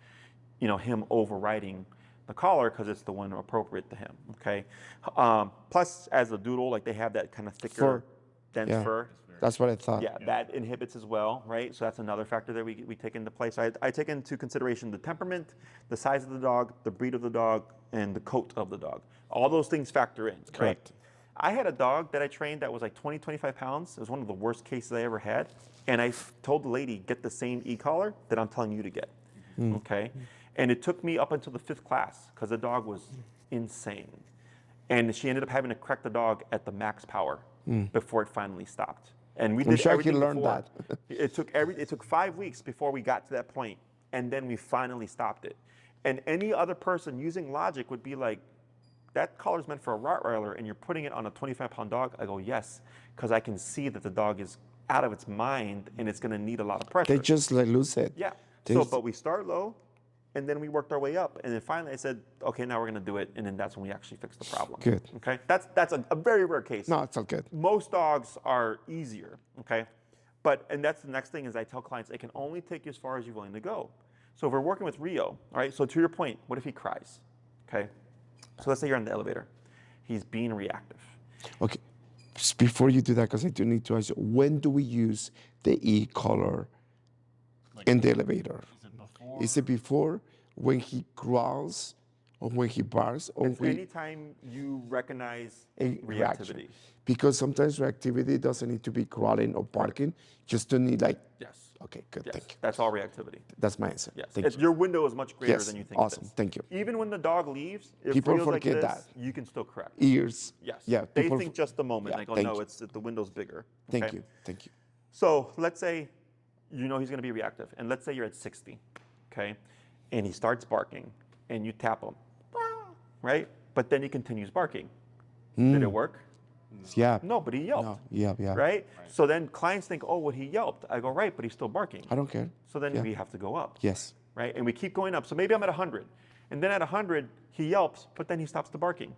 him overriding the collar because it's the one appropriate to him. Okay. Plus, as a doodle, like they have that kind of thicker, Fur. dense Yeah. fur. That's what I thought. Yeah, that inhibits as well, right? So that's another factor that we take into play. So I take into consideration the temperament, the size of the dog, the breed of the dog, and the coat of the dog. All those things factor in. Correct. Right? I had a dog that I trained that was like 20, 25 pounds. It was one of the worst cases I ever had. And I told the lady, get the same e-collar that I'm telling you to get. Okay? And it took me up until the 5th class because the dog was insane. And she ended up having to correct the dog at the max power before it finally stopped. And we did I'm sure he everything learned before. that. It took 5 weeks before we got to that point, and then we finally stopped it. And any other person using logic would be like, that collar is meant for a Rottweiler, and you're putting it on a 25-pound dog. I go, yes, because I can see that the dog is out of its mind, and it's going to need a lot of pressure. They just like lose it. Yeah. There's- So, but we start low, and then we worked our way up, and then finally I said, okay, now we're going to do it, and then that's when we actually fixed the problem. Good. Okay. That's a very rare case. No, it's all good. Most dogs are easier. Okay. And that's the next thing is I tell clients it can only take you as far as you're willing to go. So if we're working with Rio, all right. So to your point, what if he cries? Okay. So let's say you're in the elevator. He's being reactive. Okay. Before you do that, because I do need to ask you, when do we use the e-collar in the elevator? Is it before? Is it before, when he growls, or when he barks, or It's anytime you recognize a reaction? reactivity. Because sometimes reactivity doesn't need to be growling or barking, just to need like, Yes. okay, good, Yes. thank you. That's all reactivity. That's my answer. Yes. Thank you. Your window is much greater Yes, than you think. awesome, It is. thank you. Even when the dog leaves, if People Rio's like forget this, that. you can still correct. Ears. Yes. Yeah. They people think just a moment. yeah, Like, oh thank no, you. it's the window's bigger. Thank Okay? you. Thank you. So let's say you know he's going to be reactive, and let's say you're at 60, okay, and he starts barking, and you tap him, right? But then he continues barking. Did it work? Yeah. No, but he yelped. No. Yeah. Yeah. Right? So then clients think, oh, well, he yelped. I go, right, but he's still barking. I don't care. So then Yeah. we have to go up. Yes. Right? And we keep going up. So maybe I'm at 100. And then at 100, he yelps, but then he stops the barking.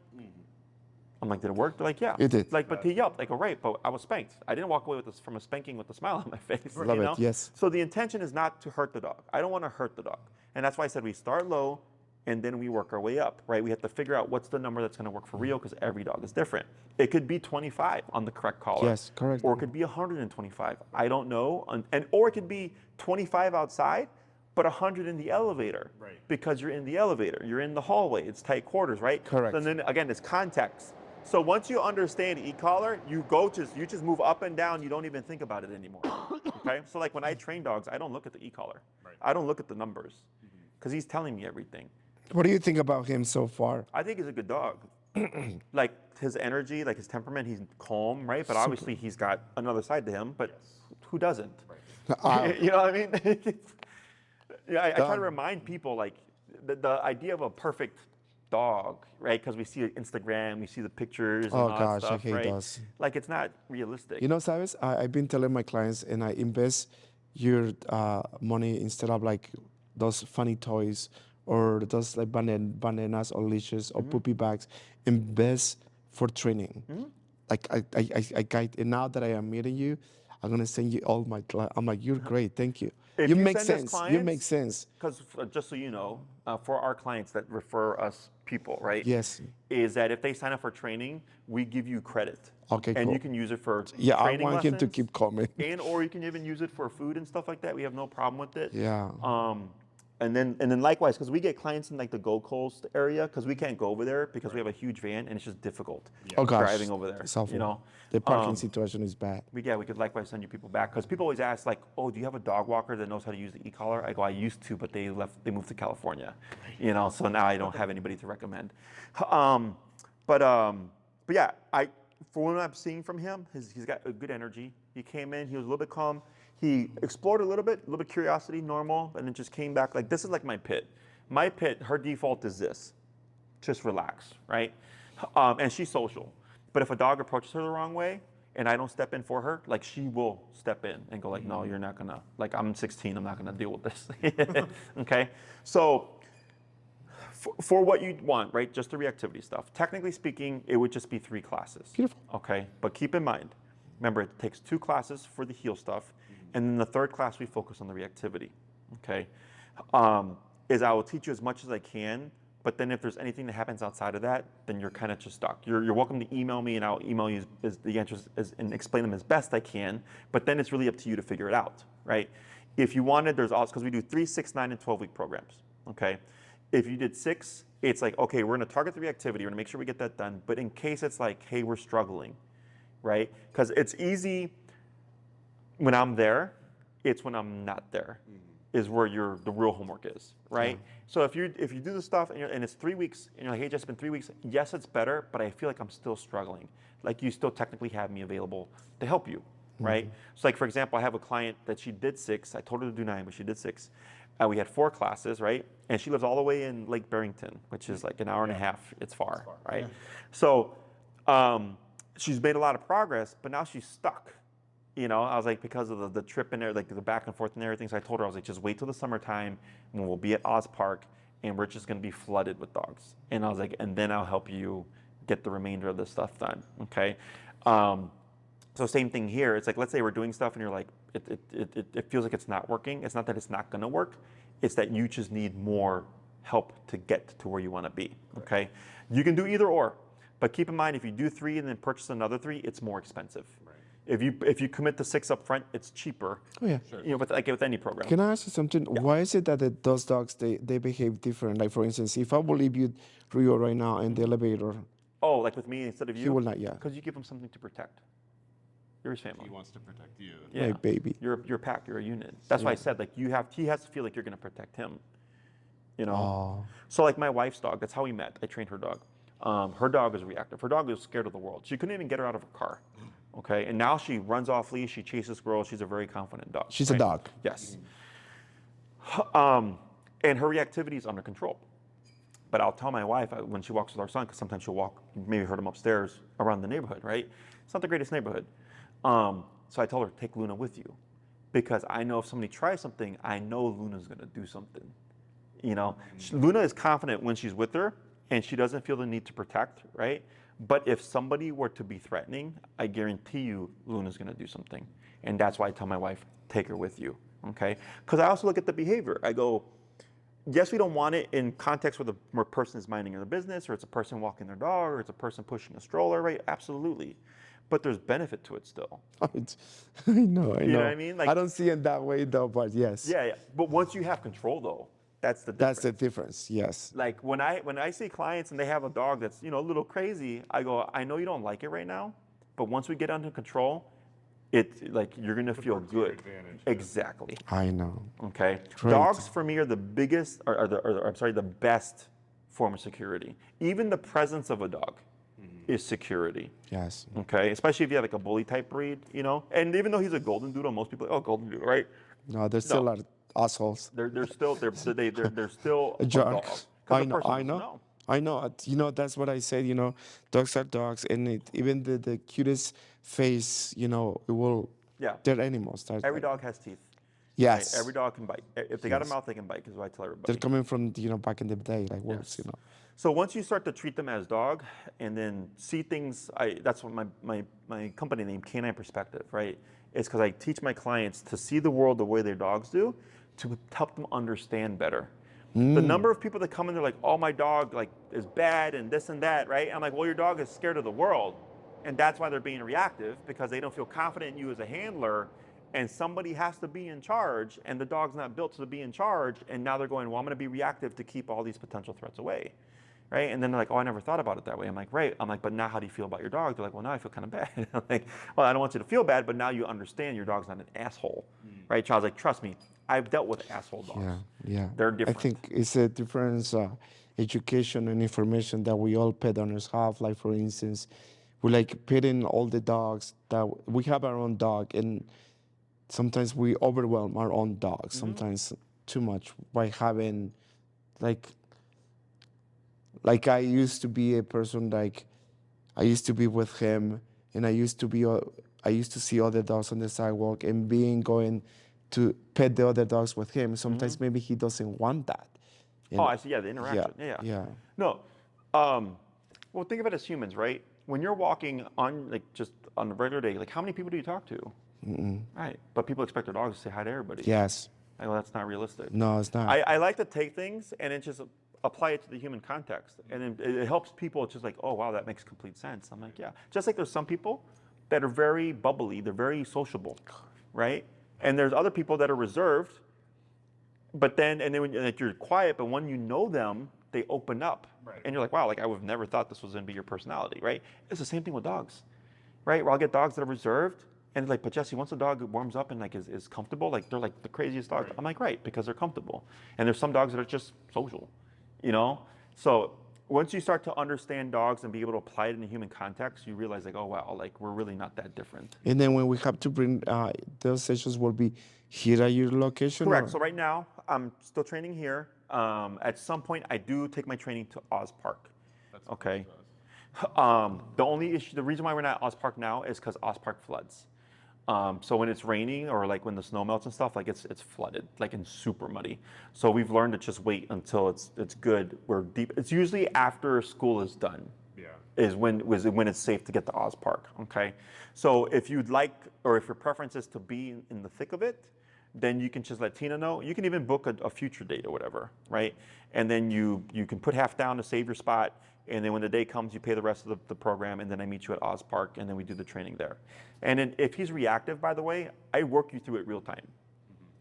I'm like, did it work? They're like, yeah. It did. Like, but he yelped. I go, right, but I was spanked. I didn't walk away with this from a spanking with a smile on my face. Love you it, know? yes. So the intention is not to hurt the dog. I don't want to hurt the dog. And that's why I said we start low and then we work our way up, right? We have to figure out what's the number that's going to work for Rio because every dog is different. It could be 25 on the correct collar. Yes, correct. Or it could be 125. I don't know. Or it could be 25 outside, but 100 in the elevator. Right. Because you're in the elevator. You're in the hallway. It's tight quarters, right? Correct. And then again, it's context. So once you understand e-collar, you just move up and down. You don't even think about it anymore. Okay. So like when I train dogs, I don't look at the e-collar. Right. I don't look at the numbers because he's telling me everything. What do you think about him so far? I think he's a good dog. Like his energy, like his temperament, he's calm, right? But obviously he's got another side to him. But who doesn't? You know what I mean? Yeah, I try to remind people like the idea of a perfect dog, right? Because we see Instagram, we see the pictures and Oh all that gosh, I stuff, hate right? those. Like it's not realistic. You know, sabes, I've been telling my clients, and I invest your money instead of like those funny toys or those like bananas or leashes or poopy bags. Invest for training. Like I guide, and now that I am meeting you, I'm gonna send you all my. I'm like, you're great, thank you. If You you make send us sense. You make clients, sense. because just so you know, for our clients that refer us people, right? Yes. Is that if they sign up for training, we give you credit. Okay, And you cool. can use it for Yeah, I training want him to lessons, keep coming. and or you can even use it for food and stuff like that. We have no problem with it. Yeah. And then likewise, because we get clients in like the Gold Coast area, because we can't go over there because we have a huge van and it's just difficult Oh gosh, driving over there. it's awful. You know, The parking situation is bad. we could likewise send you people back because people always ask like, oh, do you have a dog walker that knows how to use the e-collar? I go, I used to, but they moved to California, you know, so now I don't have anybody to recommend. But yeah, for what I'm seeing from him, he's got a good energy. He came in, he was a little bit calm. He explored a little bit curiosity, normal, and then just came back like, this is like my pit. My pit, her default is this, just relax, right? And she's social. But if a dog approaches her the wrong way and I don't step in for her, like she will step in and go like, no, you're not gonna, like I'm 16, I'm not gonna deal with this, okay? So for what you want, right, just the reactivity stuff, technically speaking, it would just be 3 classes. Beautiful. Okay, but keep in mind, remember it takes 2 classes for the heel stuff, and then the 3rd class we focus on the reactivity, okay? Is I will teach you as much as I can, but then if there's anything that happens outside of that, then you're kind of just stuck. You're welcome to email me and I'll email you the answers and explain them as best I can, but then it's really up to you to figure it out, right? If you wanted, there's also, because we do 3, 6, 9, and 12-week programs, okay? If you did 6, it's like, okay, we're gonna target the reactivity, we're gonna make sure we get that done, but in case it's like, hey, we're struggling, right? Because it's easy when I'm there, it's when I'm not there is where the real homework is, right? Yeah. So if you do the stuff and it's 3 weeks, and you're like, hey, just been 3 weeks, yes, it's better, but I feel like I'm still struggling. Like you still technically have me available to help you, right? So like, for example, I have a client that she did 6, I told her to do 9, but she did 6. We had 4 classes, right? And she lives all the way in Lake Barrington, which is like an hour and a half, it's far, right? So she's made a lot of progress, but now she's stuck. You know, I was like, because of the trip in there, like the back and forth and everything. So I told her, I was like, just wait till the summertime when we'll be at Oz Park and we're just gonna be flooded with dogs. And I was like, and then I'll help you get the remainder of the stuff done, okay? So same thing here. It's like, let's say we're doing stuff and you're like, it feels like it's not working. It's not that it's not gonna work. It's that you just need more help to get to where you wanna be, okay? You can do either or, but keep in mind, if you do 3 and then purchase another 3, it's more expensive. Right. If you commit to 6 up front, it's cheaper. Oh yeah. Sure. You know, with any program. Can I ask you something? Yeah. Why is it that those dogs they behave different? Like for instance, if I will leave you Rio right now in the elevator, Oh, like with me instead of you? he will not. Yeah, Because you give him something to protect. You're his family. He wants to protect you. Yeah. my baby. You're a pack. You're a unit. That's why I said like he has to feel like you're gonna protect him. You know. Oh, So like my wife's dog. That's how we met. I trained her dog. Her dog is reactive. Her dog is scared of the world. She couldn't even get her out of her car. Okay, and now she runs off leash. She chases squirrels. She's a very confident dog. she's a dog. Yes. And her reactivity is under control. But I'll tell my wife when she walks with our son, because sometimes she'll walk, maybe heard him upstairs around the neighborhood, right? It's not the greatest neighborhood. So I told her, take Luna with you. Because I know if somebody tries something, I know Luna's gonna do something. You know, Luna is confident when she's with her and she doesn't feel the need to protect, right? But if somebody were to be threatening, I guarantee you Luna's gonna do something. And that's why I tell my wife, take her with you, okay? Because I also look at the behavior. I go, yes, we don't want it in context where a person is minding their business, or it's a person walking their dog, or it's a person pushing a stroller, right? Absolutely. But there's benefit to it still. I know. You know what I mean? Like, I don't see it that way though, but yes. Yeah. But once you have control though, that's the difference. That's the difference. Yes. Like when I see clients and they have a dog that's, you know, a little crazy, I go, I know you don't like it right now, but once we get under control, it like you're gonna feel work to your good. advantage, yeah. Exactly. I know. Okay. Great. Dogs for me are the biggest, the best form of security. Even the presence of a dog is security. Yes. Okay. Especially if you have like a bully type breed, you know. And even though he's a golden doodle, most people, oh, golden doodle, right? No, there's still a lot of assholes. They're still they're still a Jerk. dog. 'Cause I the know. person I doesn't know. I know. That's what I said. Dogs are dogs, and even the cutest face, it will. Yeah. They're animals. Every dog has teeth. Right? Yes. Every dog can bite. If they got a Yes. mouth, they can bite. Is what I tell They're everybody. coming from back in the day, like wolves. Yes. So once you start to treat them as dog, and then see things, that's what my company name, Canine Perspective, right? Is because I teach my clients to see the world the way their dogs do, to help them understand better. The number of people that come in, they're like, "Oh, my dog is bad and this and that," right? I'm like, "Well, your dog is scared of the world, and that's why they're being reactive because they don't feel confident in you as a handler." And somebody has to be in charge, and the dog's not built to be in charge, and now they're going, well, I'm going to be reactive to keep all these potential threats away, right? And then they're like, oh, I never thought about it that way. I'm like, right. I'm like, but now how do you feel about your dog? They're like, well, now I feel kind of bad. I'm like, well, I don't want you to feel bad, but now you understand your dog's not an asshole, right? Child's like, trust me, I've dealt with asshole dogs. Yeah. They're different. I think it's a different education and information that we all pet owners have. Like, for instance, we like petting all the dogs that we have our own dog, and sometimes we overwhelm our own dogs, sometimes too much by having like I used to be a person, like I used to be with him, and I used to see other dogs on the sidewalk and going to pet the other dogs with him. Sometimes maybe he doesn't want that. Oh, I see. Yeah, the interaction. Yeah. No. Well, think of it as humans, right? When you're walking on just on a regular day, like how many people do you talk to? Right. But people expect their dogs to say hi to everybody. Yes. Well, that's not realistic. No, it's not. I like to take things and then just apply it to the human context. And then it helps people. It's just like, oh, wow, that makes complete sense. I'm like, yeah. Just like there's some people that are very bubbly. They're very sociable, right? And there's other people that are reserved. But then when you're quiet, but when you know them, they open up. Right. And you're like, wow, like I would have never thought this was going to be your personality, right? It's the same thing with dogs, right? Where I'll get dogs that are reserved. And like, but Jesse, once a dog warms up and like is comfortable, like they're like the craziest dogs. I'm like, right, because they're comfortable. And there's some dogs that are just social, So once you start to understand dogs and be able to apply it in a human context, you realize like, oh wow, like we're really not that different. And then when we have to bring those sessions will be here at your location? Correct. Or? So right now I'm still training here. At some point I do take my training to Oz Park. Okay. The reason why we're not at Oz Park now is because Oz Park floods. So when it's raining or like when the snow melts and stuff, like it's flooded, like and super muddy. So we've learned to just wait until it's good. We're deep. It's usually after school is done. Yeah. Is when it's safe to get to Oz Park. Okay. So if you'd like, or if your preference is to be in the thick of it, then you can just let Tina know. You can even book a future date or whatever, right? And then you can put half down to save your spot. And then when the day comes, you pay the rest of the program, and then I meet you at Oz Park, and then we do the training there. And then if he's reactive, by the way, I work you through it real time.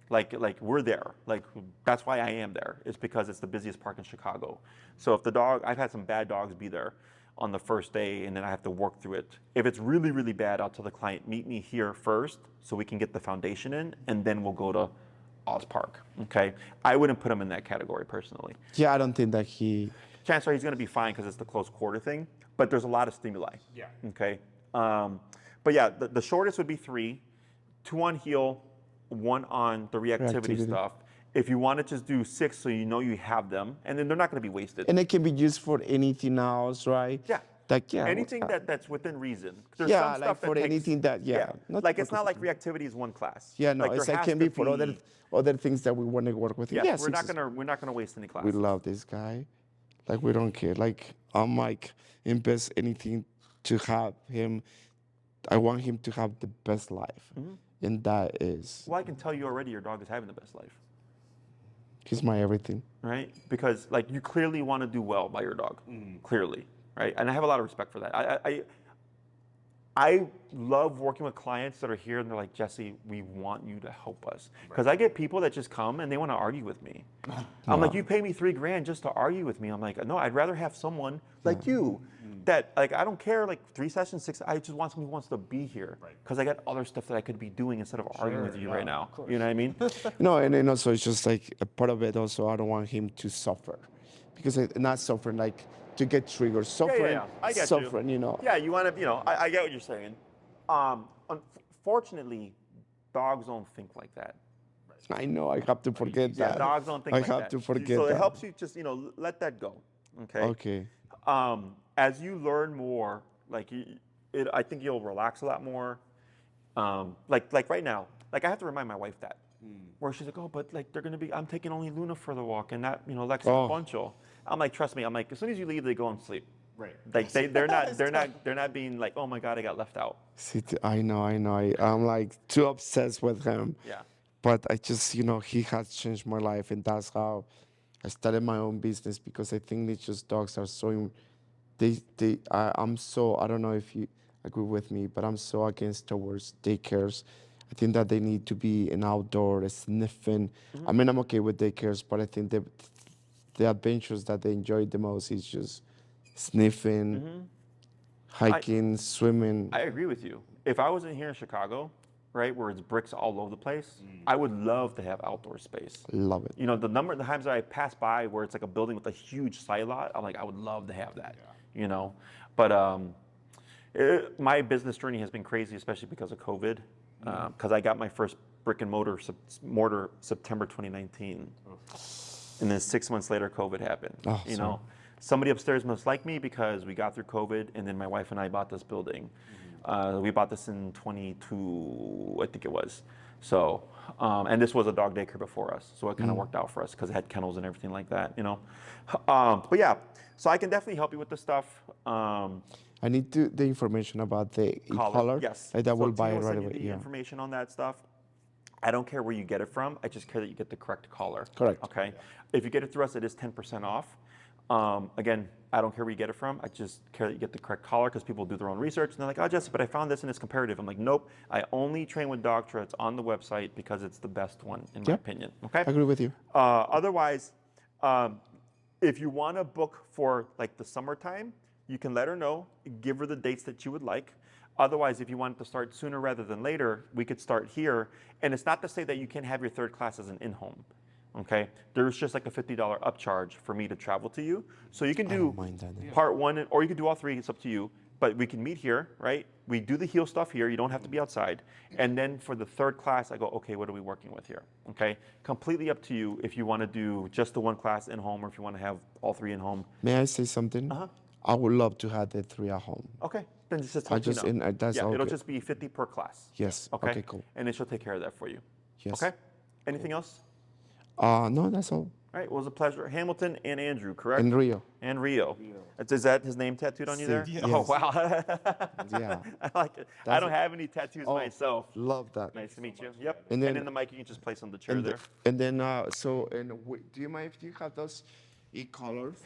Like we're there. Like that's why I am there. It's because it's the busiest park in Chicago. So if the dog, I've had some bad dogs be there on the first day, and then I have to work through it. If it's really, really bad, I'll tell the client, meet me here first, so we can get the foundation in, and then we'll go to Oz Park. Okay. I wouldn't put him in that category personally. Yeah, I don't think that he. Chances are he's going to be fine because it's the close quarter thing, but there's a lot of stimuli. Yeah. Okay. But yeah, the shortest would be 3, 2 on heel, 1 on the reactivity stuff. If you want to just do 6 so you have them, and then they're not going to be wasted. And it can be used for anything else, right? Yeah. Like, yeah. Anything that's within reason. There's Yeah, some like stuff for that anything that, yeah. Like it's not like reactivity is one class. Yeah, no, like it can be for other things that we want to work with. Yes, Yes, we're not gonna waste any we classes. love this guy. Like, we don't care. Like, I'm like, invest anything to have him. I want him to have the best life. And that is, Well, I can tell you already your dog is having the best life. he's my everything. Right? Because like you clearly want to do well by your dog. Clearly. Right? And I have a lot of respect for that. I love working with clients that are here and they're like, Jesse, we want you to help us. Because I get people that just come and they want to argue with me. I'm like, you pay me $3,000 just to argue with me. I'm like, no, I'd rather have someone like you that like, I don't care, like 3 sessions, 6, I just want someone who wants to be here. Because I got other stuff that I could be doing instead of arguing with you right now. You know what I mean? No, and then also it's just like a part of it also, I don't want him to suffer. Because not suffering, like, to get triggered, suffering, I get suffering, Yeah, you want to, I get what you're saying. Unfortunately, dogs don't think like that. I know, I have to forget Yeah, that. dogs don't think I like that. have to forget So that. it helps you just, let that go. Okay. Okay. As you learn more, like I think you'll relax a lot more. Like right now, like I have to remind my wife that, where she's like, oh, but like they're gonna be, I'm taking only Luna for the walk and not, Lexi and Oh. Poncho. I'm like, trust me. I'm like, as soon as you leave, they go and sleep. Right. Like they're not being like, oh my god, I got left out. See, I know. I'm like too obsessed with him. Yeah. But I just, he has changed my life, and that's how I started my own business, because I think it's just dogs are so, I'm so, I don't know if you agree with me, but I'm so against towards daycares. I think that they need to be an outdoor sniffing. I mean, I'm okay with daycares, but I think the adventures that they enjoy the most is just sniffing, hiking, swimming. I agree with you. If I was in here in Chicago, right, where it's bricks all over the place, I would love to have outdoor space. Love it. The number of the times that I pass by where it's like a building with a huge side lot, I'm like, I would love to have that. But my business journey has been crazy, especially because of COVID. Because I got my first brick and mortar September 2019, and then 6 months later, COVID happened. Oh, you sorry. know, somebody upstairs must like me because we got through COVID, and then my wife and I bought this building. We bought this in 22, I think it was. So, and this was a dog daycare before us, so it kind of worked out for us because it had kennels and everything like that. But yeah, so I can definitely help you with this stuff. I need the information about the color. Yes. Like that So will buy Tino it will right send you away. the Yeah. information on that stuff. I don't care where you get it from. I just care that you get the correct collar. Correct. Okay. If you get it through us, it is 10% off. Again, I don't care where you get it from. I just care that you get the correct collar, because people do their own research and they're like, oh, Jesse, but I found this and it's comparative. I'm like, nope. I only train with Dogtra. It's on the website because it's the best one, in my Yep. opinion. Okay. I agree with you. Otherwise, if you want to book for like the summertime, you can let her know, give her the dates that you would like. Otherwise, if you want to start sooner rather than later, we could start here. And it's not to say that you can have your third class as an in-home. Okay, there's just like a $50 upcharge for me to travel to you. So you can do don't mind that. part one, or you can do all three. It's up to you. But we can meet here, right? We do the heel stuff here. You don't have to be outside. And then for the third class, I go, okay, what are we working with here? Okay, completely up to you if you want to do just the one class in home, or if you want to have all three in home. May I say something? I would love to have the 3 at home. Okay, then just I let me just know. that's Yeah, all it'll good. just be 50 per class. Yes. Okay, cool. And then she'll take care of that for you. Yes. Okay. Anything else? No, that's all. All right. Well, it was a pleasure. Hamilton and Andrew, correct? And Rio. And Rio. Is that his name tattooed on you there? Yes. Oh, wow. Yeah. I like it. I don't have any tattoos Oh, myself. Love that. Nice to meet you. Yep. And And then- then the mic, you can just place on the chair And, there. and then, do you mind if you have those e-collars?